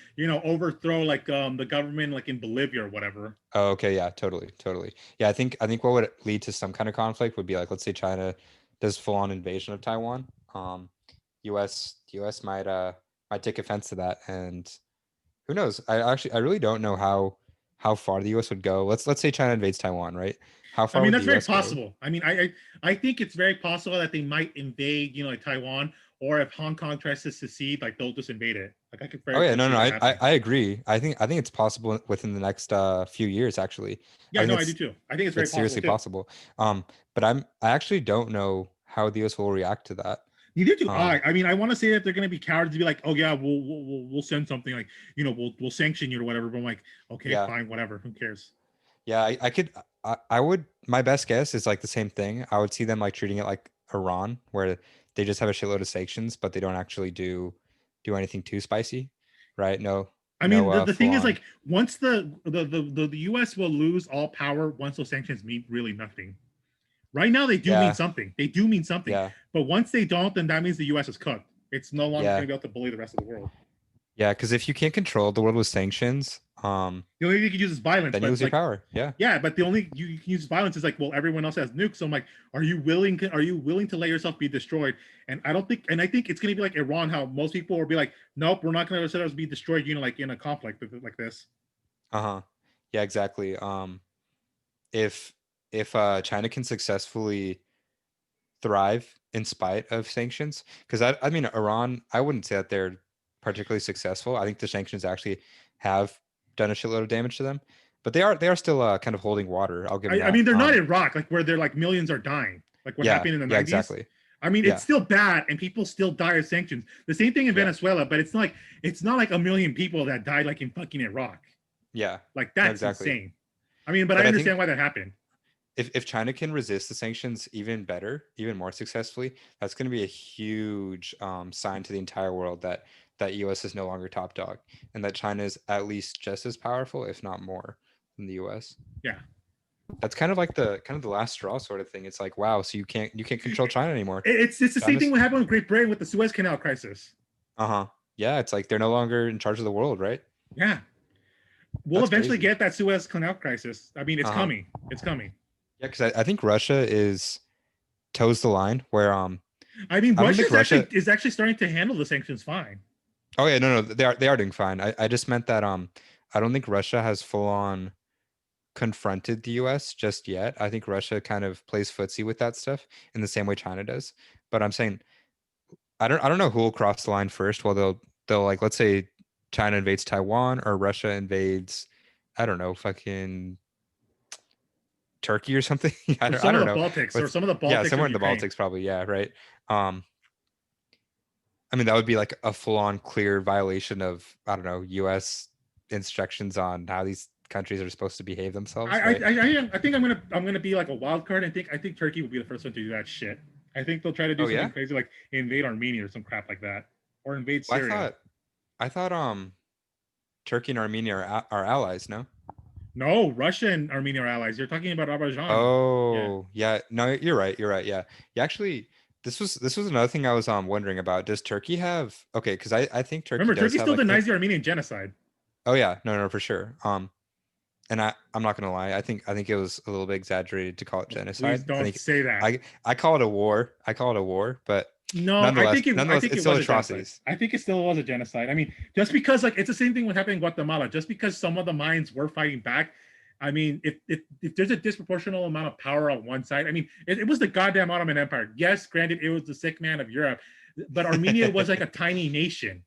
S1: overthrow like the government like in Bolivia or whatever.
S2: Oh, okay, yeah, totally, totally. Yeah, I think what would lead to some kind of conflict would be like, let's say China does full on invasion of Taiwan. US might take offense to that, and who knows? I really don't know how far the US would go. Let's say China invades Taiwan, right? How
S1: I
S2: far
S1: mean,
S2: would the
S1: that's very
S2: US go?
S1: possible. I mean, I think it's very possible that they might invade, like Taiwan, or if Hong Kong tries to secede, like they'll just invade it. Like I could
S2: Oh
S1: very
S2: yeah,
S1: clearly
S2: no,
S1: see
S2: no,
S1: that
S2: I
S1: happening.
S2: I agree. I think it's possible within the next few years. Actually, I
S1: Yeah,
S2: think
S1: no, I do too. I think it's very
S2: it's
S1: possible
S2: seriously
S1: too.
S2: possible. But I actually don't know how the US will react to that.
S1: Neither do
S2: Um,
S1: I. I mean, I want to say that they're going to be cowards to be like, oh yeah, we'll send something like we'll sanction you or whatever. But I'm like, okay,
S2: yeah,
S1: fine, whatever. Who cares?
S2: yeah, I could, I would. My best guess is like the same thing. I would see them like treating it like Iran, where they just have a shitload of sanctions, but they don't actually do anything too spicy, right? No,
S1: I
S2: no,
S1: mean, the
S2: full
S1: thing is
S2: on.
S1: like once the U.S. will lose all power once those sanctions mean really nothing. Right now, they do mean
S2: Yeah,
S1: something. They do mean something.
S2: yeah,
S1: But once they don't, then that means the U.S. is cooked. It's no longer
S2: yeah,
S1: going to be able to bully the rest of the world.
S2: yeah. Because if you can't control the world with sanctions,
S1: The only thing you can use is violence.
S2: then you
S1: But
S2: lose your
S1: like,
S2: power. Yeah,
S1: yeah, but the only you can use violence is like, well, everyone else has nukes. So I'm like, are you willing to let yourself be destroyed? And I don't think, and I think it's going to be like Iran, how most people will be like, nope, we're not going to let ourselves be destroyed. Like in a conflict like this.
S2: uh-huh. Yeah, exactly. If China can successfully thrive in spite of sanctions, because I mean Iran, I wouldn't say that they're particularly successful. I think the sanctions actually have done a shitload of damage to them, but they are still kind of holding water. I'll give them
S1: I
S2: that.
S1: mean, they're not Iraq, like where they're like millions are dying, like what
S2: Yeah,
S1: happened in the
S2: yeah,
S1: 90s.
S2: exactly.
S1: I mean, it's
S2: Yeah,
S1: still bad, and people still die of sanctions. The same thing in
S2: yeah,
S1: Venezuela, but it's not like a million people that died like in fucking Iraq.
S2: yeah.
S1: Like
S2: No,
S1: that's
S2: exactly.
S1: insane. I mean, but I
S2: But I
S1: understand
S2: think
S1: why that happened.
S2: if China can resist the sanctions even better, even more successfully, that's going to be a huge sign to the entire world that US is no longer top dog, and that China is at least just as powerful, if not more, than the US.
S1: Yeah,
S2: That's kind of the last straw sort of thing. It's like, wow, so you can't control China anymore.
S1: it's the same thing
S2: China's
S1: what happened with Great Britain with the Suez Canal crisis.
S2: uh-huh. Yeah, it's like they're no longer in charge of the world, right?
S1: Yeah, we'll
S2: That's
S1: eventually
S2: crazy.
S1: get that Suez Canal crisis. I mean, it's
S2: Uh-huh.
S1: coming. It's coming.
S2: Yeah, because I think Russia is toes the line where
S1: I mean,
S2: I don't think Russia.
S1: Is actually starting to handle the sanctions fine.
S2: Oh yeah, no, they are doing fine. I just meant that I don't think Russia has full on confronted the US just yet. I think Russia kind of plays footsie with that stuff in the same way China does. But I'm saying I don't know who will cross the line first. Well, they'll like let's say China invades Taiwan or Russia invades I don't know, fucking Turkey or something. I
S1: Or
S2: don't I
S1: some of
S2: don't
S1: the
S2: know.
S1: Baltics, or
S2: But
S1: some of the
S2: yeah,
S1: Baltics or
S2: somewhere in the
S1: Ukraine.
S2: Baltics probably. Yeah, right. Um I mean that would be like a full-on clear violation of I don't know, US instructions on how these countries are supposed to behave themselves, right?
S1: I think I'm gonna be like a wild card. I think Turkey will be the first one to do that shit. I think they'll try to do
S2: Oh
S1: something
S2: yeah?
S1: crazy like invade Armenia or some crap like that, or invade
S2: Well,
S1: Syria.
S2: I thought Turkey and Armenia are allies, no?
S1: No, Russia and Armenia are allies. You're talking about Azerbaijan. Yeah.
S2: Oh, yeah. No, you're right. You're right. Yeah. Yeah, actually, this was another thing I was wondering about. Does Turkey have okay, because I think Turkey
S1: Remember,
S2: does
S1: Turkey
S2: have
S1: still
S2: like the
S1: denies the Armenian genocide.
S2: oh yeah, no, for sure. And I'm not gonna lie, I think it was a little bit exaggerated to call it
S1: Oh, please
S2: genocide. I
S1: don't
S2: think
S1: say that.
S2: I call it a war. I call it a war, but
S1: No,
S2: nonetheless,
S1: think
S2: it's
S1: it
S2: still
S1: was a genocide.
S2: atrocities.
S1: I think it still was a genocide. I mean, just because like it's the same thing what happened in Guatemala. Just because some of the Mayans were fighting back, I mean, if there's a disproportional amount of power on one side, I mean, it was the goddamn Ottoman Empire. Yes, granted, it was the sick man of Europe, but Armenia was like a tiny nation.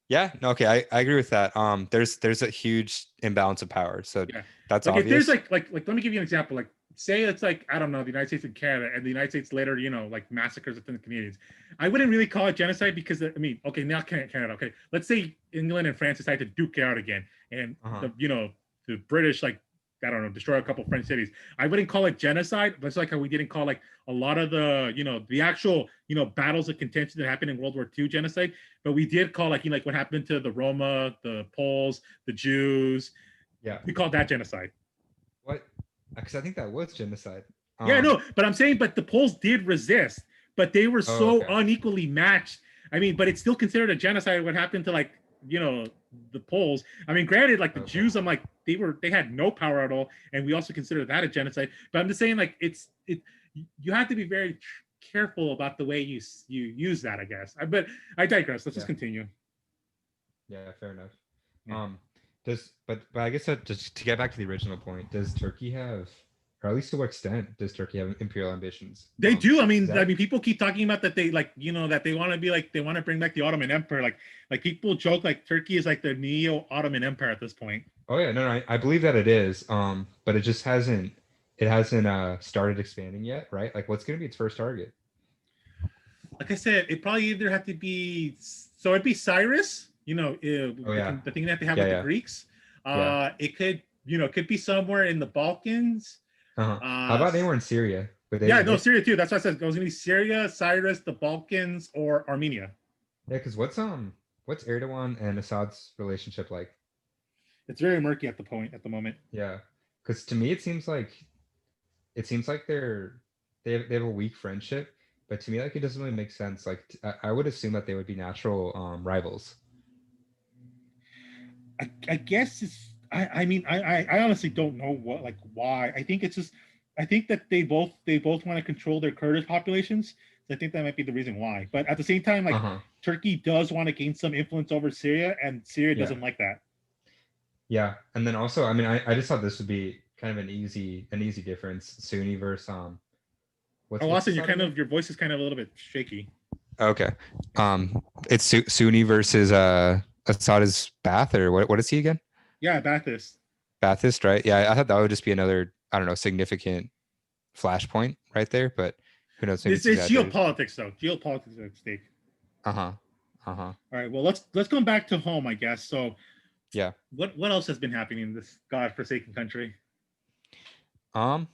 S2: Yeah, no, okay, I agree with that. There's a huge imbalance of power, so
S1: Yeah.
S2: that's
S1: Like if there's
S2: obvious.
S1: let me give you an example. Like say it's like I don't know the United States and Canada, and the United States later like massacres within the Canadians. I wouldn't really call it genocide because I mean okay now Canada okay let's say England and France decide to duke it out again, and
S2: Uh-huh.
S1: the British like I don't know destroy a couple French cities. I wouldn't call it genocide, but it's like how we didn't call like a lot of the the actual battles of contention that happened in World War II genocide, but we did call like like what happened to the Roma, the Poles, the Jews.
S2: Yeah.
S1: We call that genocide.
S2: What? Because I think that was genocide.
S1: Yeah,
S2: Um,
S1: no, but I'm saying, but the Poles did resist, but they were
S2: oh,
S1: so
S2: okay.
S1: unequally matched. I mean, but it's still considered a genocide. What happened to like the Poles? I mean, granted, like the
S2: Okay.
S1: Jews, I'm like they had no power at all, and we also consider that a genocide. But I'm just saying, like you have to be very careful about the way you use that. I guess. But I digress. Let's just
S2: Yeah.
S1: continue.
S2: Yeah, fair enough.
S1: Yeah.
S2: Um, but I guess that just to get back to the original point, does Turkey have, or at least to what extent does Turkey have imperial ambitions?
S1: They do.
S2: Is that
S1: People keep talking about that they like, that they want to be like they want to bring back the Ottoman Empire. Like people joke like Turkey is like the neo Ottoman Empire at this point.
S2: oh yeah, no, I believe that it is. But it hasn't started expanding yet, right? Like what's gonna be its first target?
S1: Like I said, it probably either have to be so it'd be Cyrus,
S2: Oh yeah.
S1: the thing that they have
S2: Yeah,
S1: with the
S2: yeah,
S1: Greeks.
S2: yeah.
S1: It could it could be somewhere in the Balkans.
S2: Uh-huh. How
S1: Uh,
S2: about anywhere in Syria?
S1: yeah,
S2: Would
S1: no,
S2: they
S1: Syria too. That's what I said. It was gonna be Syria, Cyrus, the Balkans, or Armenia.
S2: yeah, because what's Erdogan and Assad's relationship like?
S1: It's very murky at the moment.
S2: Yeah. Because to me it seems like they have a weak friendship, but to me like it doesn't really make sense. Like I would assume that they would be natural rivals.
S1: I guess it's I mean I honestly don't know what like why. I think it's just I think that they both want to control their Kurdish populations. So I think that might be the reason why. But at the same time, like
S2: Uh-huh.
S1: Turkey does want to gain some influence over Syria, and Syria
S2: Yeah.
S1: doesn't like that.
S2: Yeah. And then also, I mean, I just thought this would be kind of an easy difference. Sunni versus what's
S1: Oh,
S2: what's
S1: Austin, you're
S2: Assad
S1: kind
S2: again?
S1: of your voice is kind of a little bit shaky.
S2: Okay. It's Sunni versus Assad is Baath or what is he again?
S1: Yeah, Baathist.
S2: Baathist, right? Yeah, I thought that would just be another, I don't know, significant flashpoint right there, but who knows? Maybe it's
S1: It's
S2: exaggerated.
S1: geopolitics though. Geopolitics at stake.
S2: Uh-huh. Uh-huh.
S1: All right. Well, let's come back to home, I guess. So,
S2: Yeah.
S1: what else has been happening in this godforsaken country?
S2: Um,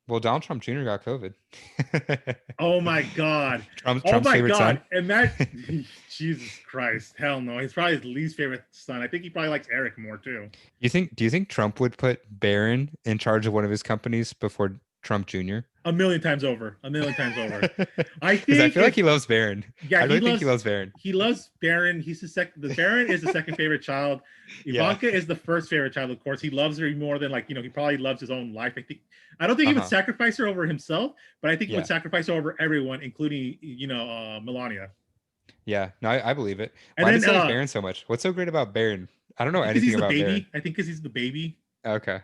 S2: well, Donald Trump Jr. got COVID.
S1: Oh my god. Oh
S2: Trump's
S1: my
S2: favorite son.
S1: god. And that Jesus Christ. Hell no. He's probably his least favorite son. I think he probably likes Eric more too.
S2: Do you think Trump would put Barron in charge of one of his companies before Trump Jr.?
S1: A million times over. A million times over. I
S2: Because I
S1: think
S2: feel like
S1: if
S2: he loves Barron.
S1: yeah,
S2: I really think he loves Barron.
S1: he loves Barron. He's the second. The Barron is the second favorite child.
S2: Yeah.
S1: Ivanka is the first favorite child. Of course, he loves her more than like he probably loves his own life. I think. I don't think he would
S2: Uh-huh.
S1: sacrifice her over himself, but I think he would
S2: Yeah.
S1: sacrifice her over everyone, including Melania.
S2: Yeah. No, I believe it.
S1: And
S2: Why
S1: then
S2: does he like Barron so much? What's so great about Barron? I don't
S1: I
S2: know
S1: think because
S2: anything
S1: he's the
S2: about Barron.
S1: baby. I think because he's the baby.
S2: Okay.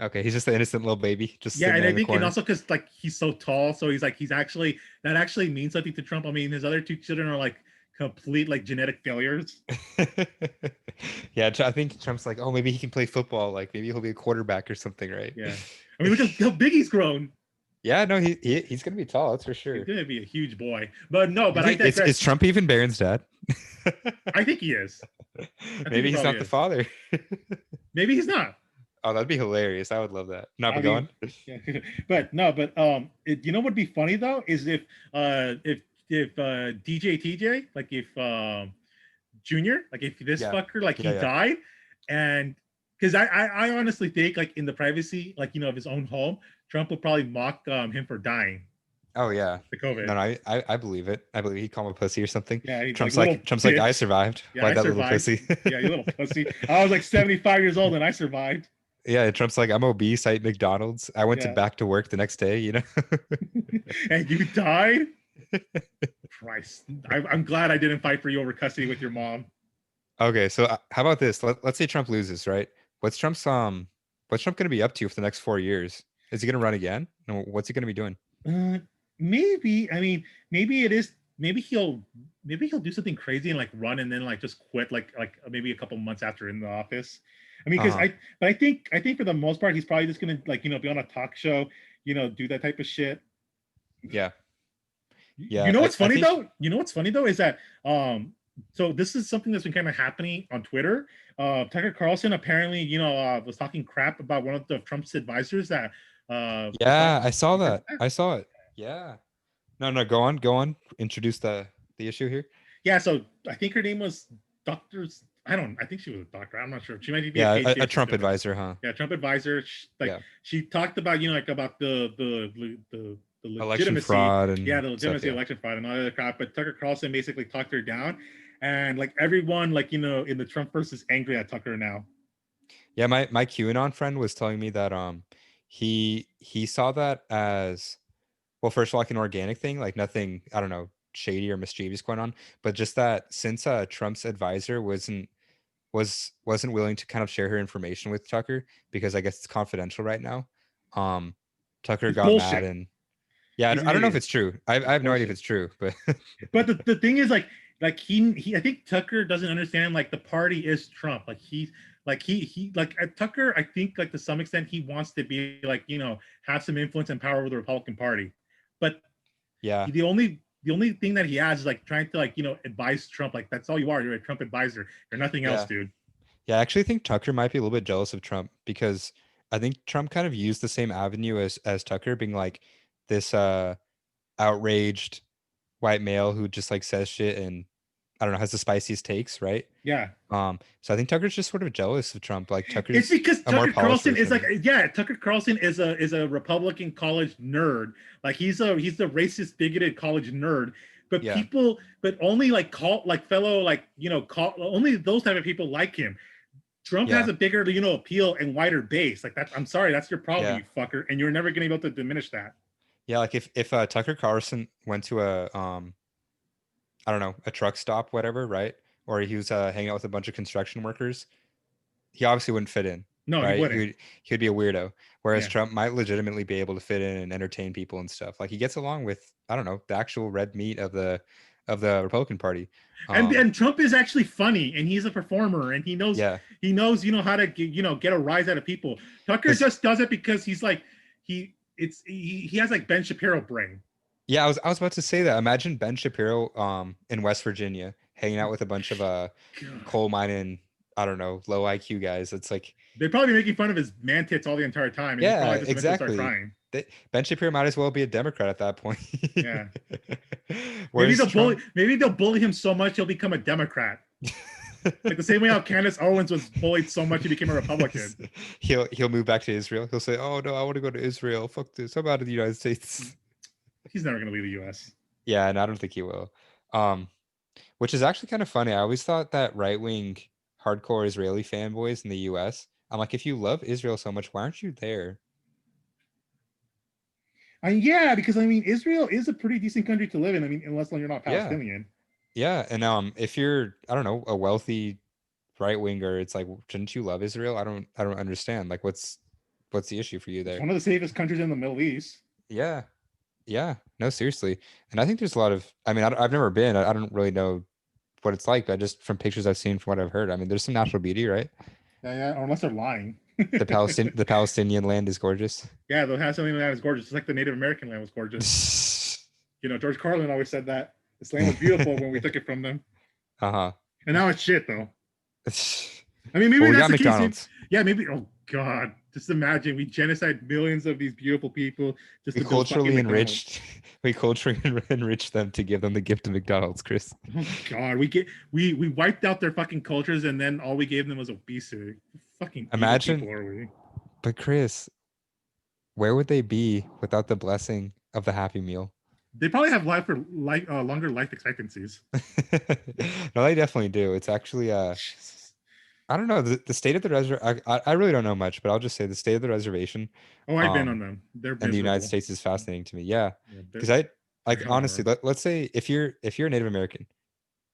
S2: Okay. He's just the innocent little baby just
S1: Yeah,
S2: sitting
S1: and
S2: there
S1: I
S2: in the
S1: think, and
S2: corner.
S1: also because like he's so tall, so he's actually that actually means something to Trump. I mean, his other two children are like complete like genetic failures.
S2: Yeah. I think Trump's like, oh, maybe he can play football. Like maybe he'll be a quarterback or something, right?
S1: Yeah, I mean, look at how big he's grown.
S2: Yeah. No, he's gonna be tall. That's for
S1: He's
S2: sure.
S1: gonna be a huge boy. But no,
S2: You
S1: but I
S2: think is
S1: digress.
S2: Trump even Barron's dad?
S1: I think he is. I think he
S2: Maybe he's
S1: probably
S2: not the
S1: is.
S2: father.
S1: Maybe he's not.
S2: Oh, that'd be hilarious. I would love that. Not
S1: I
S2: but go
S1: mean,
S2: on.
S1: yeah, but no, but you know what'd be funny though is if DJ TJ like if Junior like if this
S2: Yeah.
S1: fucker like
S2: Yeah.
S1: he
S2: Yeah.
S1: died and because I honestly think like in the privacy like of his own home Trump would probably mock him for dying
S2: Oh yeah.
S1: the COVID.
S2: No, no, I believe it. I believe he called him a pussy or something.
S1: Yeah, he's like little
S2: Trump's like, I
S1: bitch.
S2: survived.
S1: Yeah,
S2: Why
S1: I
S2: that little
S1: survived.
S2: pussy?
S1: Yeah, you little pussy. I was like 75 years old and I survived.
S2: Yeah, Trump's like, I'm obese. I eat McDonald's. I went to
S1: Yeah,
S2: back to work the next day, you know?
S1: and you died. Christ, I'm glad I didn't fight for you over custody with your mom.
S2: Okay, so how about this? Let's say Trump loses, right? What's Trump's what's Trump gonna be up to for the next 4 years? Is he gonna run again? No, what's he gonna be doing?
S1: Uh, maybe. I mean, maybe it is. Maybe he'll do something crazy and like run and then like just quit like maybe a couple months after in the office. I mean, because
S2: Uh-huh.
S1: I think for the most part he's probably just gonna like be on a talk show, do that type of shit.
S2: Yeah.
S1: You
S2: Yeah.
S1: know
S2: I,
S1: what's
S2: I
S1: funny
S2: think
S1: though? You know what's funny though is that so this is something that's been kind of happening on Twitter. Tucker Carlson apparently was talking crap about one of the Trump's advisors that was
S2: yeah,
S1: talking.
S2: I saw that. I saw it. Yeah. No, no, go on, go on. Introduce the issue here.
S1: Yeah, so I think her name was Doctor. I don't. I think she was a doctor. I'm not sure. She might be a
S2: Yeah,
S1: PhD
S2: a Trump
S1: assistant.
S2: advisor, huh?
S1: Yeah, Trump advisor.
S2: Yeah.
S1: She talked about like about the
S2: Election
S1: legitimacy.
S2: fraud
S1: Yeah,
S2: and
S1: the
S2: stuff,
S1: legitimacy of
S2: yeah.
S1: election fraud and all that crap. But Tucker Carlson basically talked her down, and like everyone like in the Trump versus angry at Tucker now.
S2: Yeah, my QAnon friend was telling me that he saw that as, well, first of all, like an organic thing, like nothing, I don't know, shady or mischievous going on, but just that since Trump's advisor wasn't willing to kind of share her information with Tucker because I guess it's confidential right now. Um, Tucker
S1: It's
S2: got mad
S1: bullshit.
S2: and yeah,
S1: He's an
S2: I don't know if
S1: idiot.
S2: it's true. I
S1: It's
S2: have no idea if
S1: bullshit.
S2: it's true, but
S1: But the thing is like he I think Tucker doesn't understand like the party is Trump. Like he like Tucker I think like to some extent he wants to be like have some influence and power over the Republican Party. But
S2: yeah,
S1: the only thing that he has is like trying to like advise Trump. Like that's all you are. You're a Trump advisor. You're nothing else,
S2: yeah,
S1: dude.
S2: yeah. I actually think Tucker might be a little bit jealous of Trump because I think Trump kind of used the same avenue as Tucker, being like this outraged white male who just like says shit and I don't know, has the spiciest takes, right?
S1: Yeah.
S2: So I think Tucker's just sort of jealous of Trump. Like
S1: It's
S2: Tucker's
S1: because
S2: a more
S1: Tucker
S2: polished
S1: Carlson is
S2: version of
S1: like
S2: him.
S1: Tucker Carlson is a Republican college nerd. Like he's the racist bigoted college nerd. But
S2: Yeah,
S1: people but only like call like fellow like call only those type of people like him. Trump has
S2: yeah,
S1: a bigger appeal and wider base. Like that I'm sorry, that's your problem,
S2: yeah,
S1: you fucker, and you're never gonna be able to diminish that.
S2: yeah. Like if Tucker Carlson went to a I don't know, a truck stop, whatever, right? Or he was hanging out with a bunch of construction workers, he obviously wouldn't fit in,
S1: No, he
S2: right?
S1: wouldn't.
S2: He would be a weirdo. Whereas
S1: Yeah.
S2: Trump might legitimately be able to fit in and entertain people and stuff. Like he gets along with, I don't know, the actual red meat of the Republican Party.
S1: And Trump is actually funny and he's a performer and
S2: Yeah,
S1: he knows how to get a rise out of people. Tucker
S2: because
S1: just does it because he's like he has like Ben Shapiro brain.
S2: yeah, I was about to say that. Imagine Ben Shapiro in West Virginia hanging out with a bunch of
S1: God.
S2: coal mining, I don't know, low IQ guys. It's like,
S1: They'd probably be making fun of his man tits all the entire time and he'd
S2: yeah,
S1: probably just eventually start
S2: exactly.
S1: crying.
S2: Ben Shapiro might as well be a Democrat at that point.
S1: Yeah.
S2: Whereas Trump,
S1: Maybe they'll bully him so much he'll become a Democrat. Like the same way how Candace Owens was bullied so much he became a Republican.
S2: He'll move back to Israel. He'll say, "Oh no, I want to go to Israel. Fuck this. I'm out of the United States."
S1: He's never gonna leave the U.S.
S2: Yeah, and I don't think he will. Um, which is actually kind of funny. I always thought that right wing hardcore Israeli fanboys in the US, I'm like, if you love Israel so much, why aren't you there?
S1: Yeah, because I mean, Israel is a pretty decent country to live in. I mean, unless you're not
S2: Yeah.
S1: Palestinian.
S2: Yeah. And if you're, I don't know, a wealthy right winger, it's like, shouldn't you love Israel? I don't understand. Like what's the issue for you
S1: It's
S2: there?
S1: one of the safest countries in the Middle East.
S2: Yeah. Yeah. No, seriously. And I think there's a lot of, I mean, I've never been, I don't really know what it's like, but just from pictures I've seen, from what I've heard, I mean, there's some natural beauty, right?
S1: Yeah, unless they're lying.
S2: The Palestinian land is gorgeous.
S1: Yeah, they'll have something that is gorgeous. It's like the Native American land was gorgeous. George Carlin always said that this land was beautiful when we took it from them,
S2: Uh-huh.
S1: and now it's shit though. I mean,
S2: Well,
S1: maybe
S2: we
S1: that's
S2: got
S1: the case.
S2: McDonald's.
S1: Yeah, maybe. Oh God, just imagine we genocide millions of these beautiful people just
S2: We
S1: to build fucking
S2: culturally
S1: McDonald's.
S2: enriched. We culturally enriched them to give them the gift of McDonald's, Chris.
S1: Oh God, we wiped out their fucking cultures, and then all we gave them was obesity. Fucking evil people
S2: Imagine,
S1: are we?
S2: but Chris, where would they be without the blessing of the Happy Meal?
S1: They probably have longer life expectancies.
S2: No, they definitely do. It's actually
S1: Jesus.
S2: I don't know the state of the reservation. I really don't know much, but I'll just say the state of the reservation,
S1: Oh, I've been on
S2: um,
S1: them. They're
S2: in the United
S1: miserable.
S2: States is fascinating to me. Yeah,
S1: Yeah,
S2: because I
S1: they're
S2: like
S1: hella
S2: honestly,
S1: hard.
S2: let's say if you're a Native American,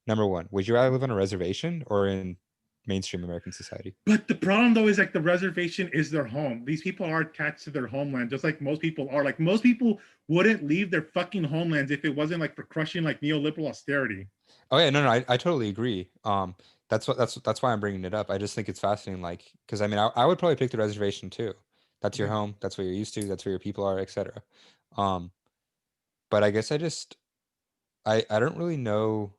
S2: number one, would you rather live on a reservation or in mainstream American society?
S1: But the problem though is like the reservation is their home. These people are attached to their homeland, just like most people are. Like most people wouldn't leave their fucking homelands if it wasn't like for crushing like neoliberal austerity.
S2: Oh yeah, no, I totally agree. That's why I'm bringing it up. I just think it's fascinating, like, because I mean, I would probably pick the reservation too. That's your
S1: Yeah.
S2: home. That's where you're used to. That's where your people are, etc. Um, but I guess I don't really know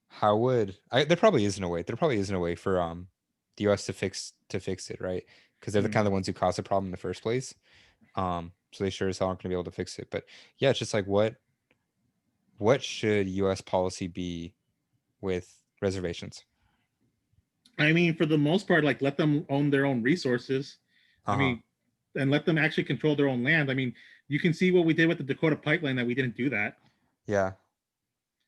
S2: how would I. There probably isn't a way. There probably isn't a way for the U.S. to fix it, right? Because they're the kind
S1: Mm.
S2: of the ones who caused the problem in the first place. So they sure as hell aren't going to be able to fix it. But yeah, it's just like what should U.S. policy be with reservations?
S1: I mean, for the most part, like let them own their own resources. I
S2: Uh-huh.
S1: mean, and let them actually control their own land. I mean, you can see what we did with the Dakota pipeline that we didn't do that.
S2: Yeah.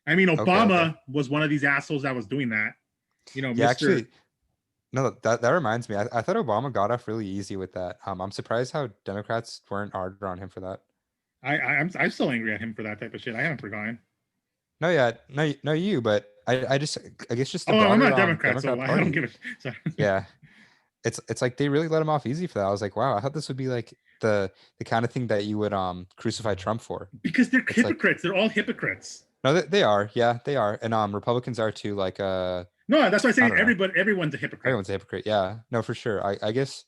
S1: I mean,
S2: Okay, okay.
S1: Obama was one of these assholes that was doing that.
S2: Yeah,
S1: Mr.
S2: actually, no, that reminds me. I thought Obama got off really easy with that. I'm surprised how Democrats weren't harder on him for that.
S1: I'm still angry at him for that type of shit. I haven't forgotten.
S2: No, yeah, no, you, but I guess just the
S1: Oh, I'm
S2: broader
S1: not Democrat, so
S2: Democrat
S1: I don't
S2: Party.
S1: give a shit.
S2: Yeah, it's like they really let him off easy for that. I was like, wow, I thought this would be like the kind of thing that you would crucify Trump for.
S1: Because they're
S2: It's like
S1: hypocrites. They're all hypocrites.
S2: no, they are, yeah, they are, and Republicans are too. Like
S1: No, that's why I
S2: I
S1: say
S2: don't know,
S1: everyone's a hypocrite.
S2: everyone's a hypocrite. Yeah, no, for sure. I guess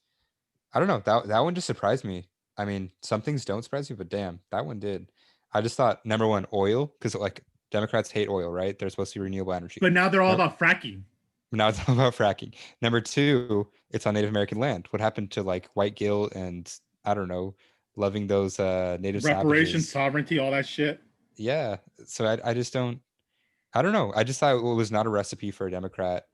S2: I don't know. That one just surprised me. I mean, some things don't surprise me, but damn, that one did. I just thought number one, oil, because like Democrats hate oil, right? They're supposed to be renewable energy.
S1: But now they're all
S2: Now,
S1: about fracking.
S2: now it's all about fracking. Number two, it's on Native American land. What happened to like white guilt and I don't know, loving those native
S1: Reparations,
S2: savages?
S1: sovereignty, all that shit.
S2: Yeah. So I just don't. I don't know. I just thought it was not a recipe for a Democrat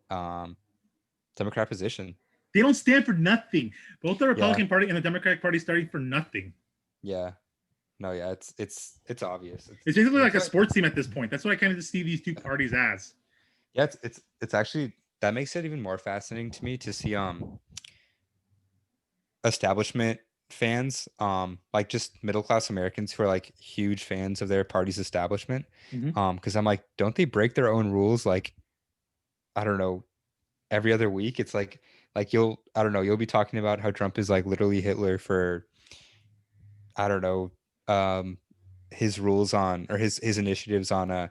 S2: position.
S1: They don't stand for nothing. Both the
S2: Yeah.
S1: Republican Party and the Democratic Party starting for nothing.
S2: Yeah. No, yeah, it's obvious.
S1: It's basically like
S2: It's
S1: a
S2: like
S1: sports team at this point. That's what I kind of just see these two parties as.
S2: yeah, it's actually that makes it even more fascinating to me to see establishment fans, like just middle class Americans who are like huge fans of their party's establishment.
S1: Mm-hmm.
S2: Because I'm like, don't they break their own rules like I don't know, every other week? It's like you'll I don't know, you'll be talking about how Trump is like literally Hitler for I don't know, um his rules on or his initiatives on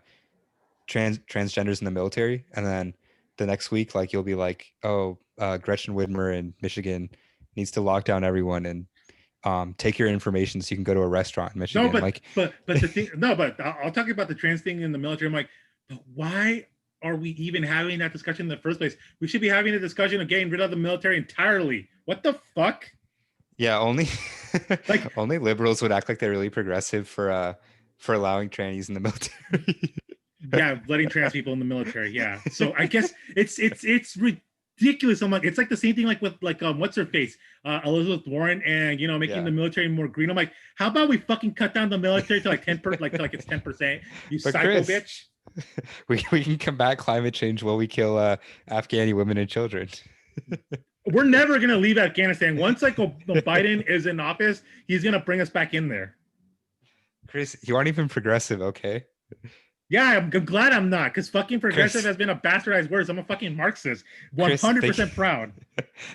S2: transgenders in the military, and then the next week like you'll be like, oh, Gretchen Whitmer in Michigan needs to lock down everyone and take your information so you can go to a restaurant in
S1: No,
S2: Michigan.
S1: but
S2: Like
S1: but the thing, no, but I'll talk about the trans thing in the military. I'm like, but why are we even having that discussion in the first place? We should be having a discussion of getting rid of the military entirely. What the fuck?
S2: yeah, only
S1: Like,
S2: only liberals would act like they're really progressive for allowing trannies in the military.
S1: Yeah, letting trans people in the military. Yeah. So I guess it's ridiculous. I'm like, it's like the same thing like with like what's her face, Elizabeth Warren, and making
S2: Yeah.
S1: the military more green. I'm like, how about we fucking cut down the military to like 10 like to like it's 10%? You
S2: But
S1: psycho
S2: Chris,
S1: bitch.
S2: we can combat climate change while we kill Afghani women and children.
S1: We're never gonna leave Afghanistan. Once like Biden is in office, he's gonna bring us back in there.
S2: Chris, you aren't even progressive, okay?
S1: Yeah, I'm glad I'm not, because fucking progressive
S2: Chris,
S1: has been a bastardized word. So I'm a fucking Marxist,
S2: Chris, think
S1: 100% proud.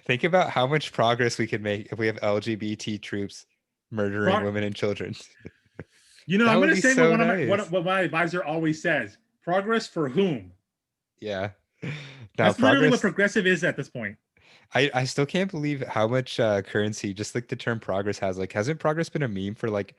S2: think about how much progress we could make if we have LGBT troops murdering
S1: Pro-
S2: women and children. That
S1: I'm
S2: would
S1: gonna
S2: be
S1: say what
S2: so
S1: one of my
S2: nice.
S1: what my advisor always says: progress for whom?
S2: Yeah. Now
S1: That's literally what
S2: progress.
S1: progressive is at this point.
S2: I still can't believe how much currency just like the term progress has. Like, hasn't progress been a meme for like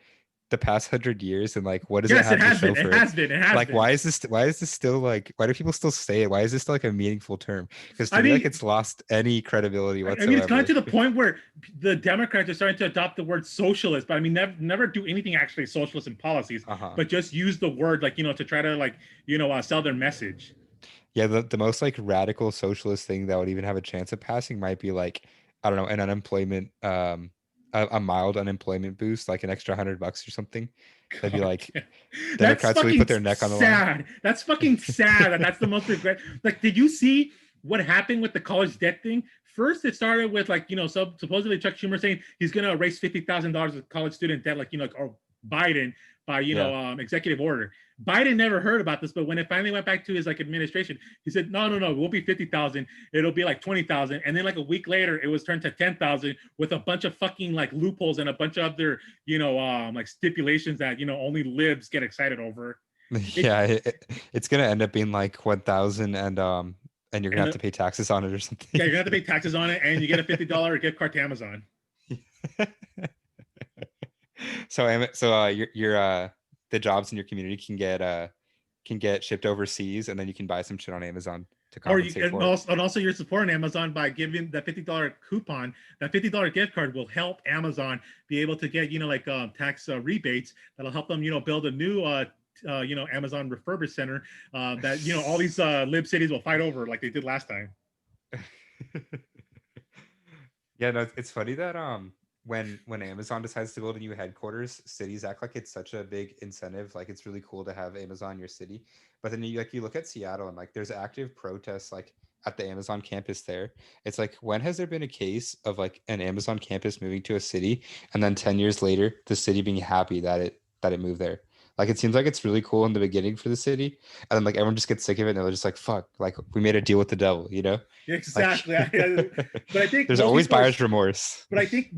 S2: the past 100 years? And like, what does it
S1: Yes, it
S2: have to
S1: has
S2: show
S1: been. It
S2: for it?
S1: has been. It has
S2: Like,
S1: been.
S2: why is this still like, why do people still say it? Why is this still like a meaningful term? Because to
S1: I
S2: me, like,
S1: mean,
S2: it's lost any credibility
S1: I mean, it's gotten
S2: whatsoever.
S1: to the point where the Democrats are starting to adopt the word socialist, but I mean, never do anything actually socialist in policies,
S2: Uh-huh.
S1: but just use the word like to try to like sell their message.
S2: Yeah, the most like radical socialist thing that would even have a chance of passing might be like, I don't know, an unemployment, a mild unemployment boost, like an extra $100 or something. That'd be
S1: God,
S2: like
S1: that's
S2: Democrats really
S1: fucking
S2: put their neck on the line.
S1: sad. That's fucking sad. That's the most regret. Like, did you see what happened with the college debt thing? First, it started with like supposedly Chuck Schumer saying he's gonna erase $50,000 of college student debt, like or Biden by
S2: Yeah.
S1: executive order. Biden never heard about this, but when it finally went back to his like administration, he said, "No, no, no, it won't be 50,000. It'll be like 20,000." And then like a week later, it was turned to 10,000 with a bunch of fucking like loopholes and a bunch of other like stipulations that only libs get excited over. It
S2: Yeah, it's gonna end up being like 1,000 and you're gonna
S1: and
S2: have to pay taxes on it or
S1: Yeah,
S2: something.
S1: you're gonna have to pay taxes on it, and you get a $50 gift card to Amazon.
S2: So your the jobs in your community can get shipped overseas and then you can buy some shit on Amazon to
S1: Or you
S2: compensate for it.
S1: and also you're supporting Amazon by giving that $50 coupon. That $50 gift card will help Amazon be able to get like tax rebates that'll help them build a new Amazon refurbished center that all these lib cities will fight over like they did last time.
S2: Yeah, no, it's funny that when Amazon decides to build a new headquarters, cities act like it's such a big incentive. Like it's really cool to have Amazon in your city. But then you look at Seattle and like there's active protests like at the Amazon campus there. It's like when has there been a case of like an Amazon campus moving to a city and then 10 years later the city being happy that it moved there? Like it seems like it's really cool in the beginning for the city, and then like everyone just gets sick of it and they're just like, fuck, like we made a deal with the devil, you know? Like
S1: Exactly. But I think
S2: there's
S1: most
S2: always
S1: people are
S2: buyer's remorse.
S1: but I think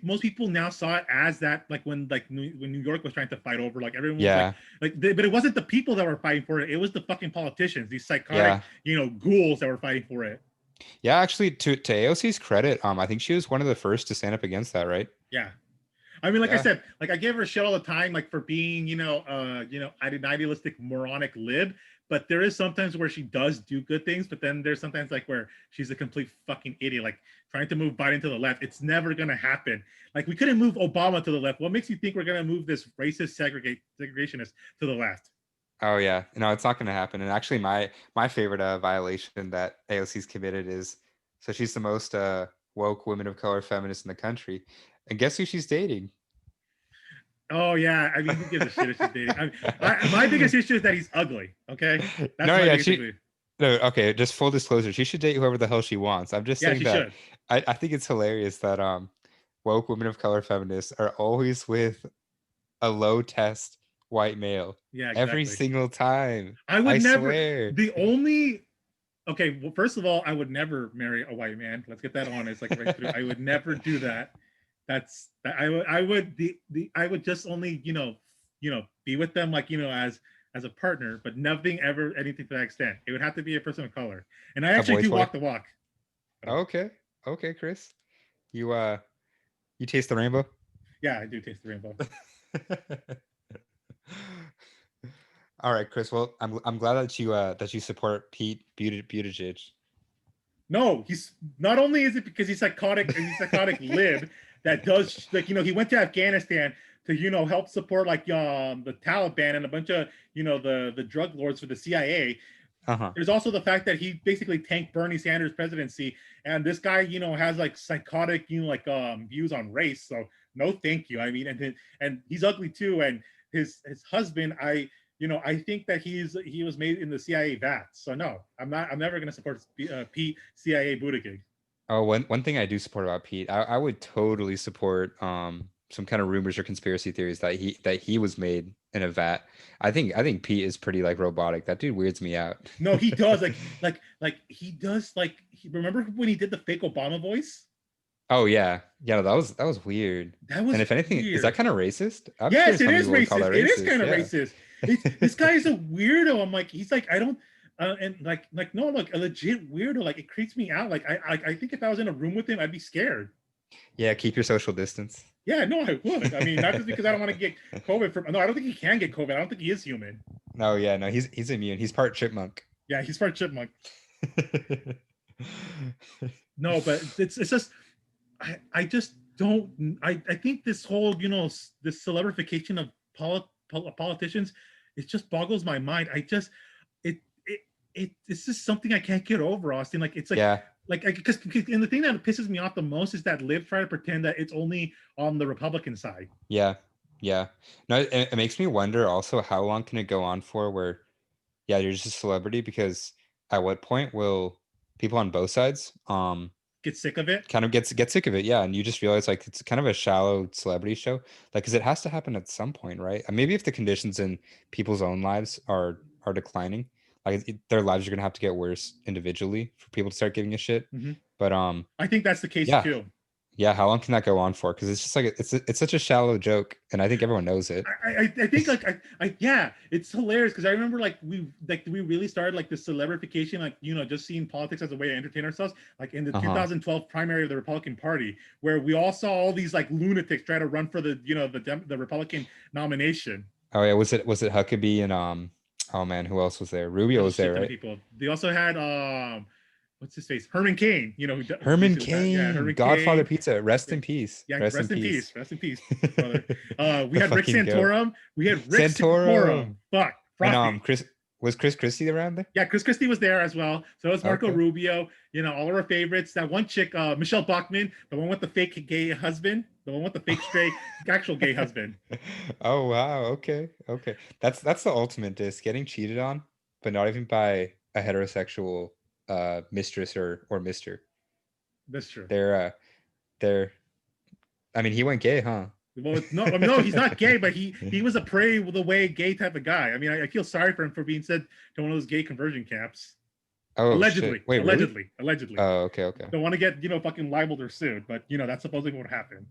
S1: most people now saw it as that like when New York was trying to fight over like everyone was
S2: Yeah.
S1: but it wasn't the people that were fighting for it. It was the fucking politicians, these psychotic
S2: Yeah.
S1: ghouls that were fighting for it.
S2: Yeah, actually to AOC's credit, I think she was one of the first to stand up against that, right?
S1: Yeah. I mean, like I
S2: Yeah.
S1: said, like I give her shit all the time, like for being, an idealistic, moronic lib. But there is sometimes where she does do good things, but then there's sometimes like where she's a complete fucking idiot, like trying to move Biden to the left. It's never gonna happen. Like we couldn't move Obama to the left. What makes you think we're gonna move this racist segregationist to the left?
S2: Oh yeah. No, it's not gonna happen. And actually my favorite violation that AOC's committed is so she's the most woke women of color feminist in the country. And guess who she's dating?
S1: Oh yeah, I mean, who gives a shit if she's dating? My biggest issue is that he's ugly. Okay, that's
S2: No,
S1: my
S2: yeah,
S1: biggest issue.
S2: no, okay, just full disclosure. She should date whoever the hell she wants. I'm just
S1: Yeah,
S2: saying
S1: she
S2: that
S1: should.
S2: I think it's hilarious that woke women of color feminists are always with a low test white male
S1: Yeah,
S2: every
S1: exactly.
S2: single time.
S1: I
S2: I
S1: would never.
S2: swear.
S1: The only Okay, well, first of all, I would never marry a white man. Let's get that honest, like right through. I would never do that. I would just only be with them like as a partner, but nothing ever anything to that extent. It would have to be a person of color, and I
S2: A
S1: actually
S2: boy's
S1: do
S2: boy.
S1: walk the walk.
S2: Okay. Okay, Chris. You you taste the rainbow?
S1: Yeah, I do taste the rainbow.
S2: All right, Chris. Well, I'm glad that you support Pete Buttigieg.
S1: No, he's not only is it because he's a psychotic lib that does like he went to Afghanistan to help support like the Taliban and a bunch of the drug lords for the CIA.
S2: Uh-huh.
S1: There's also the fact that he basically tanked Bernie Sanders' presidency, and this guy has like psychotic like views on race. So no, thank you. I mean, and he's ugly too, and his husband, I think that he was made in the CIA vat. So no, I'm never gonna support Pete CIA Buttigieg.
S2: Oh, one thing I do support about Pete, I would totally support some kind of rumors or conspiracy theories that he was made in a vat. I think Pete is pretty like robotic. That dude weirds me out.
S1: No, he does like he does remember when he did the fake Obama voice?
S2: Oh yeah. Yeah, that was weird.
S1: That
S2: And
S1: was
S2: if anything, is that
S1: weird.
S2: kind of racist? I'm sure
S1: Yes, it
S2: some
S1: is
S2: people would call
S1: racist.
S2: that
S1: It is
S2: racist.
S1: kind of
S2: Yeah.
S1: racist. This guy is a weirdo. I'm like, he's like, I don't, and like no, like a legit weirdo. Like it creeps me out. Like I think if I was in a room with him, I'd be scared.
S2: Yeah, keep your social distance.
S1: Yeah, no, I would. I mean, not just because I don't want to get COVID from. No, I don't think he can get COVID. I don't think he is human.
S2: No, yeah, no, he's immune. He's part chipmunk.
S1: Yeah, he's part chipmunk. No, but it's just I just don't. I think this whole this celebrification of politicians, it just boggles my mind. It's just something I can't get over, Austin. Like it's
S2: Yeah.
S1: because and the thing that pisses me off the most is that Liv try to pretend that it's only on the Republican side.
S2: Yeah. Yeah. No, it makes me wonder also how long can it go on for where, yeah, you're just a celebrity, because at what point will people on both sides
S1: Get sick of it.
S2: kind of get sick of it? Yeah, and you just realize like it's kind of a shallow celebrity show, like because it has to happen at some point, right? And maybe if the conditions in people's own lives are declining, like their lives are gonna have to get worse individually for people to start giving a shit.
S1: Mm-hmm.
S2: But
S1: I think that's the case
S2: yeah.
S1: too.
S2: Yeah, how long can that go on for? Because it's just like it's such a shallow joke, and I think everyone knows it.
S1: I think like yeah, it's hilarious because I remember like we really started like the celebrification, like just seeing politics as a way to entertain ourselves, like in the 2012 primary of the Republican Party, where we all saw all these like lunatics try to run for the the Republican nomination.
S2: Oh yeah, was it Huckabee and oh man, who else was there? Rubio was there, right?
S1: People. They also had what's his face? Herman Cain,
S2: Herman Cain,
S1: yeah, Herman
S2: Godfather
S1: Cain.
S2: Pizza. Rest in peace.
S1: Yeah,
S2: rest in
S1: peace.
S2: peace.
S1: Rest in peace, brother. We had Rick
S2: fucking goat.
S1: Santorum. We had Rick Santorum. Fuck.
S2: And
S1: Frothy.
S2: Chris Christie around there?
S1: Yeah, Chris Christie was there as well. So was Marco
S2: Okay.
S1: Rubio. All of our favorites. That one chick, Michelle Bachmann, the one with the fake gay husband, the one with the fake straight actual gay husband.
S2: Oh wow. Okay. Okay. That's the ultimate diss, getting cheated on, but not even by a heterosexual mistress or mister.
S1: That's true.
S2: They're I mean, he went gay, huh?
S1: Well, no, he's not gay, but he was a pray the way gay type of guy. I mean, I feel sorry for him for being sent to one of those gay conversion camps.
S2: Oh,
S1: allegedly.
S2: Shit. Wait,
S1: allegedly.
S2: Really?
S1: Allegedly.
S2: Oh, okay.
S1: Don't want to get fucking libeled or sued, but that's supposedly what happened.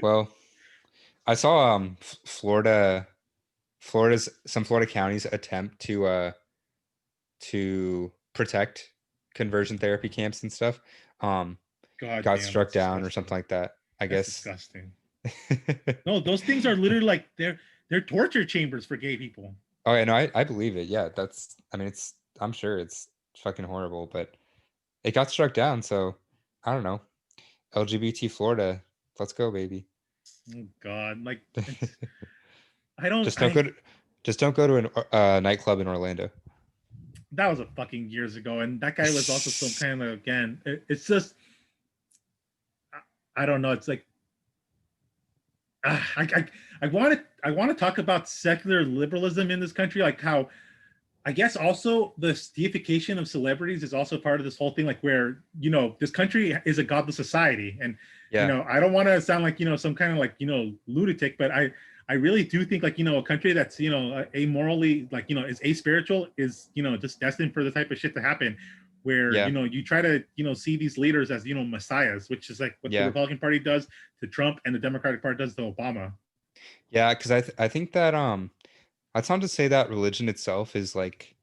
S2: Well, I saw Florida's some Florida counties attempt to protect conversion therapy camps and stuff got struck down or something like that. I guess
S1: disgusting. No, those things are literally like they're torture chambers for gay people.
S2: Oh yeah, no, I believe it. Yeah, I'm sure it's fucking horrible, but it got struck down, so I don't know. LGBT Florida, let's go, baby.
S1: Oh God, like I don't
S2: just don't go to a nightclub in Orlando.
S1: That was a fucking years ago, and that guy was also some kind of again. It's just I don't know. It's like I want to talk about secular liberalism in this country, like how I guess also the deification of celebrities is also part of this whole thing, like where this country is a godless society, and I don't want to sound like some kind of like lunatic, but I really do think like a country that's amorally like is aspiritual is just destined for the type of shit to happen, where you try to see these leaders as messiahs, which is like what the Republican Party does to Trump and the Democratic Party does to Obama.
S2: Yeah, because I think that it's not to say that religion itself is like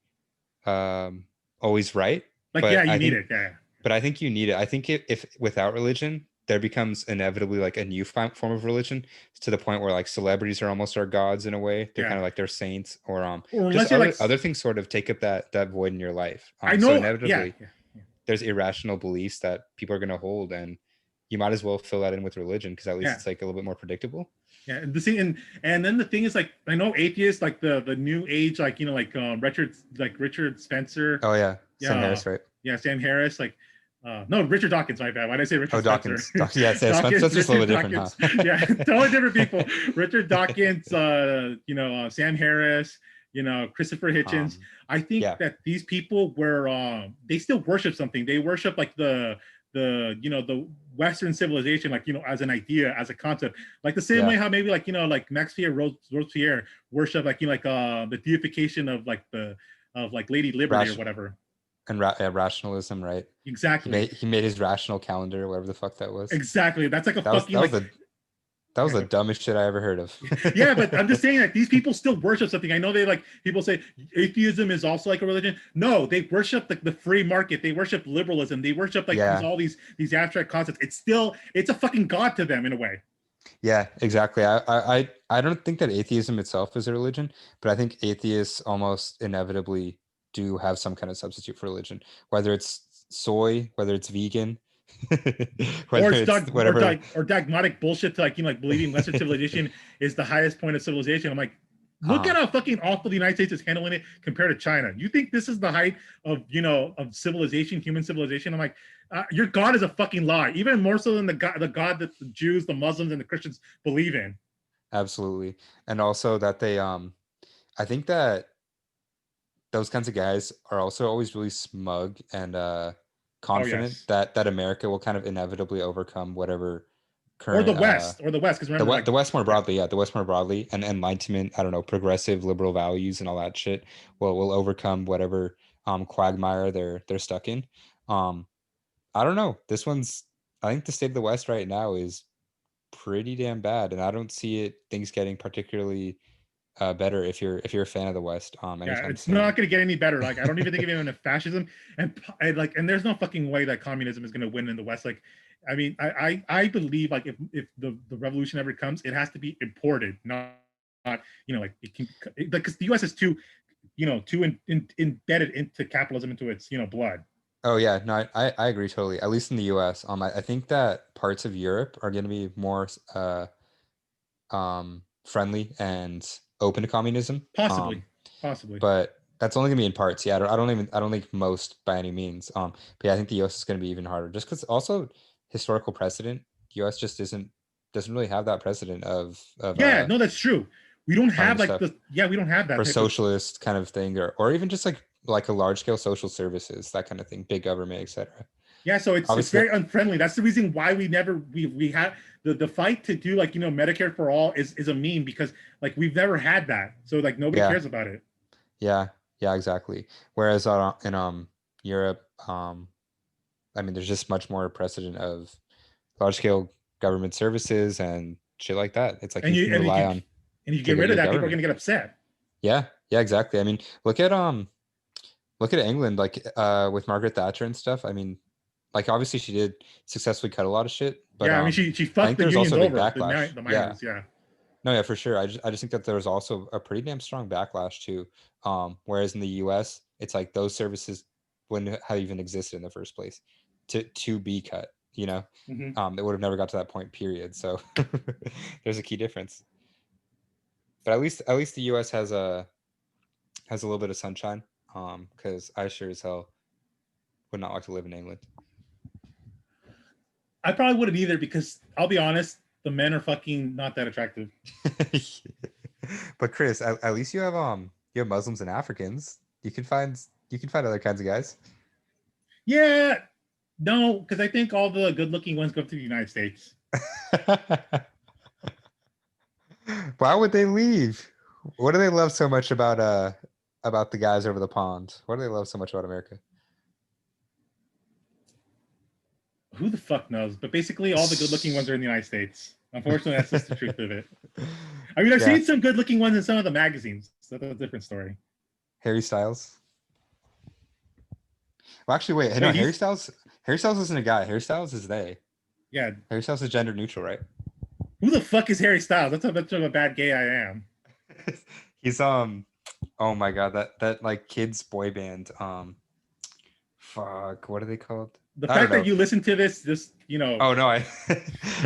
S2: always right.
S1: Like you need it. Yeah.
S2: But I think you need it. I think if without religion, there becomes inevitably like a new form of religion, to the point where like celebrities are almost our gods in a way. They're kind of like their saints, or just other things sort of take up that void in your life.
S1: I know.
S2: So inevitably, there's irrational beliefs that people are going to hold, and you might as well fill that in with religion because at least
S1: Yeah.
S2: it's like a little bit more predictable.
S1: Yeah, and the thing, and then the thing is, like, I know atheists, like the new age, like, like Richard Spencer,
S2: Oh yeah, Sam
S1: yeah,
S2: Harris, right?
S1: yeah, Sam Harris, like, no, Richard Dawkins, my bad. Why did I say
S2: Oh,
S1: Richard Spencer?
S2: Dawkins. Yeah,
S1: Dawkins,
S2: Spencer's just a
S1: Richard
S2: little bit different,
S1: Dawkins,
S2: huh?
S1: yeah, totally different people. Richard Dawkins, Sam Harris, Christopher Hitchens.
S2: Um,
S1: I think
S2: yeah,
S1: that these people were, they still worship something. They worship like the Western civilization, like, as an idea, as a concept, like the same way
S2: yeah.
S1: how maybe, like, like Max Pierre Robespierre worship, like, the deification of, like, Lady Liberty or
S2: Ration
S1: whatever.
S2: and rationalism, right? He
S1: Exactly.
S2: made his rational calendar, whatever the fuck that was.
S1: Exactly. That's like a
S2: That was
S1: fucking,
S2: that was
S1: like,
S2: the that was
S1: yeah,
S2: the dumbest shit I ever heard of.
S1: yeah, but I'm just saying that these people still worship something. I know they, like, people say atheism is also like a religion. No, they worship the free market. They worship liberalism. They worship, like,
S2: Yeah,
S1: these abstract concepts. It's a fucking god to them in a way.
S2: yeah, exactly. I don't think that atheism itself is a religion, but I think atheists almost inevitably do have some kind of substitute for religion, whether it's soy, whether it's vegan,
S1: Or
S2: whether
S1: it's
S2: it's whatever.
S1: dogmatic bullshit to, like, like, believing Western civilization is the highest point of civilization. I'm like, look at
S2: Um,
S1: how fucking awful the United States is handling it compared to China. You think this is the height of, of civilization, human civilization? I'm like, your God is a fucking lie, even more so than the God that the Jews, the Muslims, and the Christians believe in.
S2: Absolutely, and also that I think that those kinds of guys are also always really smug and
S1: Oh
S2: confident
S1: yes,
S2: that America will kind of inevitably overcome whatever
S1: or the
S2: current
S1: West, because remember, like,
S2: the West more
S1: yeah,
S2: broadly, yeah, the West more broadly, and enlightenment, I don't know, progressive liberal values and all that shit will overcome whatever quagmire they're stuck in. Um, I don't know. I think the state of the West right now is pretty damn bad, and I don't see things getting particularly better if you're a fan of the West
S1: yeah,
S2: anytime
S1: it's not
S2: soon.
S1: going to get any better. Like, I don't even think of even if fascism and there's no fucking way that communism is going to win in the West. Like, I mean, I believe, like, if the revolution ever comes, it has to be imported, not like, it can, because the U.S. is too embedded into capitalism, into its blood.
S2: Oh yeah, no, I agree totally. At least in the US, I think that parts of Europe are going to be more friendly and open to communism.
S1: Possibly, possibly.
S2: But that's only going to be in parts. Yeah, I don't think most by any means. But yeah, I think the US is going to be even harder just because also historical precedent. The US just doesn't really have that precedent of
S1: Yeah, no, that's true. We don't
S2: trying to
S1: have,
S2: do
S1: like,
S2: stuff
S1: we don't have that
S2: or
S1: type of.
S2: socialist kind of thing or even just like a large scale social services, that kind of thing, big government, etc.
S1: Yeah, so it's
S2: Obviously,
S1: very unfriendly. That's the reason why we have the fight to do, like, Medicare for all is a meme, because, like, we've never had that. So, like, nobody
S2: yeah.
S1: cares about it.
S2: Yeah, yeah, exactly. Whereas in Europe, I mean, there's just much more precedent of large scale government services and shit like that. It's like
S1: And
S2: you
S1: you
S2: can
S1: and if
S2: rely
S1: you
S2: on
S1: and you
S2: to
S1: get
S2: get
S1: rid of
S2: your
S1: that, people are gonna
S2: government.
S1: get upset.
S2: Yeah, yeah, exactly. I mean, look at England, like with Margaret Thatcher and stuff. I mean, like obviously she did successfully cut a lot of shit, but
S1: Yeah, I mean, she
S2: I
S1: fucked
S2: think
S1: the
S2: there's also
S1: unions
S2: a big
S1: over,
S2: backlash.
S1: the
S2: Yeah.
S1: miners. Yeah,
S2: No, yeah, for sure. I just think that there was also a pretty damn strong backlash too. Whereas in the US, it's like those services wouldn't have even existed in the first place to be cut, you know?
S1: hmm
S2: They would have never got to that point, period. So there's a key difference. But at least the US has a little bit of sunshine. Because I sure as hell would not like to live in England.
S1: I probably wouldn't either, because I'll be honest, the men are fucking not that attractive.
S2: But Chris, at least you have Muslims and Africans. You can find other kinds of guys.
S1: Yeah, no, because I think all the good-looking ones go to the United States.
S2: Why would they leave? What do they love so much about the guys over the pond? What do they love so much about America?
S1: Who the fuck knows? But basically, all the good-looking ones are in the United States. Unfortunately, that's just the truth of it. I mean, I've
S2: Yeah,
S1: seen some good-looking ones in some of the magazines. So that's a different story.
S2: Harry Styles. Well, actually, wait, no,
S1: Wait, he's
S2: Harry Styles isn't a guy. Harry Styles is they.
S1: yeah.
S2: Harry Styles is gender neutral, right?
S1: Who the fuck is Harry Styles? That's how much of a bad gay I am.
S2: He's oh my god, that like kids boy band fuck, what are they called?
S1: The
S2: I don't
S1: fact that
S2: know.
S1: you listen to this you know.
S2: Oh no, I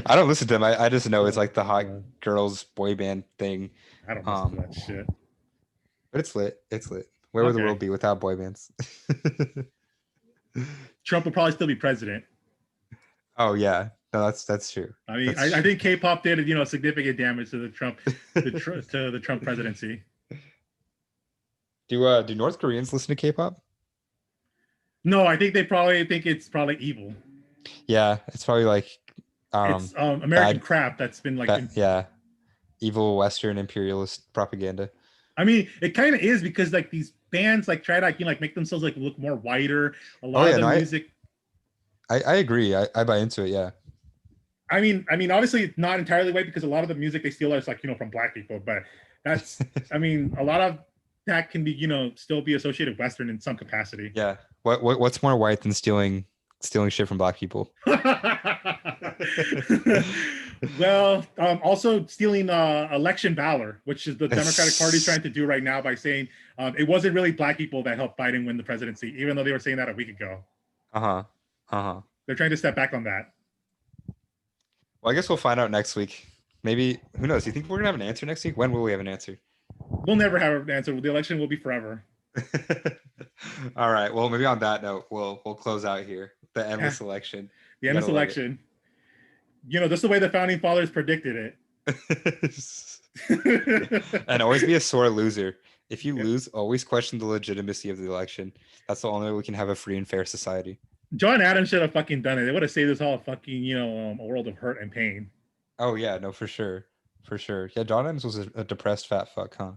S2: I don't listen to them. I just know it's like the hot
S1: uh,
S2: girls boy band thing.
S1: I don't listen to
S2: Um,
S1: that shit.
S2: but it's lit. It's lit. Where would the
S1: Okay,
S2: world be without boy bands?
S1: Trump will probably still be president.
S2: Oh yeah, no, that's true.
S1: I mean,
S2: That's
S1: I
S2: true.
S1: think K-pop did, significant damage to the Trump, to the Trump presidency.
S2: Do North Koreans listen to K-pop?
S1: No, I think they probably think it's probably evil.
S2: Yeah, it's probably like
S1: It's American
S2: bad,
S1: crap that's been like.
S2: yeah, evil Western imperialist propaganda.
S1: I mean, it kind of is because like these bands like try to like, make themselves like look more whiter. A
S2: Oh
S1: lot of
S2: yeah,
S1: the
S2: no,
S1: music.
S2: I agree. I buy into it. Yeah.
S1: I mean, obviously it's not entirely white because a lot of the music they steal is like from black people, but that's. I mean, a lot of that can be still be associated with Western in some capacity.
S2: Yeah. What's more white than stealing shit from black people?
S1: Well, also stealing election valor, which is the Democratic Party is trying to do right now by saying it wasn't really black people that helped Biden win the presidency, even though they were saying that a week ago.
S2: Uh-huh. Uh-huh.
S1: They're trying to step back on that.
S2: Well, I guess we'll find out next week. Maybe, who knows? You think we're gonna have an answer next week? When will we have an answer?
S1: We'll never have an answer. The election will be forever.
S2: All right. Well, maybe on that note, we'll close out here. The
S1: Yeah,
S2: endless election.
S1: the
S2: You
S1: endless
S2: gotta love
S1: election. Just the way the founding fathers predicted
S2: it.
S1: it.
S2: And always be a sore loser. If you
S1: Yeah.
S2: lose, always question the legitimacy of the election. That's the only way we can have a free and fair society.
S1: John Adams should have fucking done it. They would have saved us all a fucking, a world of hurt and pain.
S2: Oh yeah, no, for sure. For sure. Yeah, John Adams was a depressed fat fuck, huh?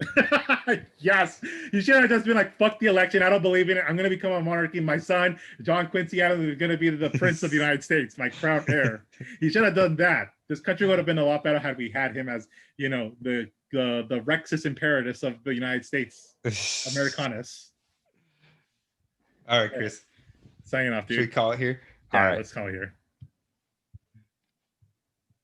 S1: Yes, he should have just been like, "Fuck the election. I don't believe in it. I'm gonna become a monarchy. My son, John Quincy Adams, is gonna be the Prince of the United States, my crown heir." He should have done that. This country would have been a lot better had we had him as, the Rexus Imperatus of the United States, Americanus.
S2: All right, Chris.
S1: Signing off, dude.
S2: Should we call it here?
S1: Yeah,
S2: All right.
S1: let's call it here.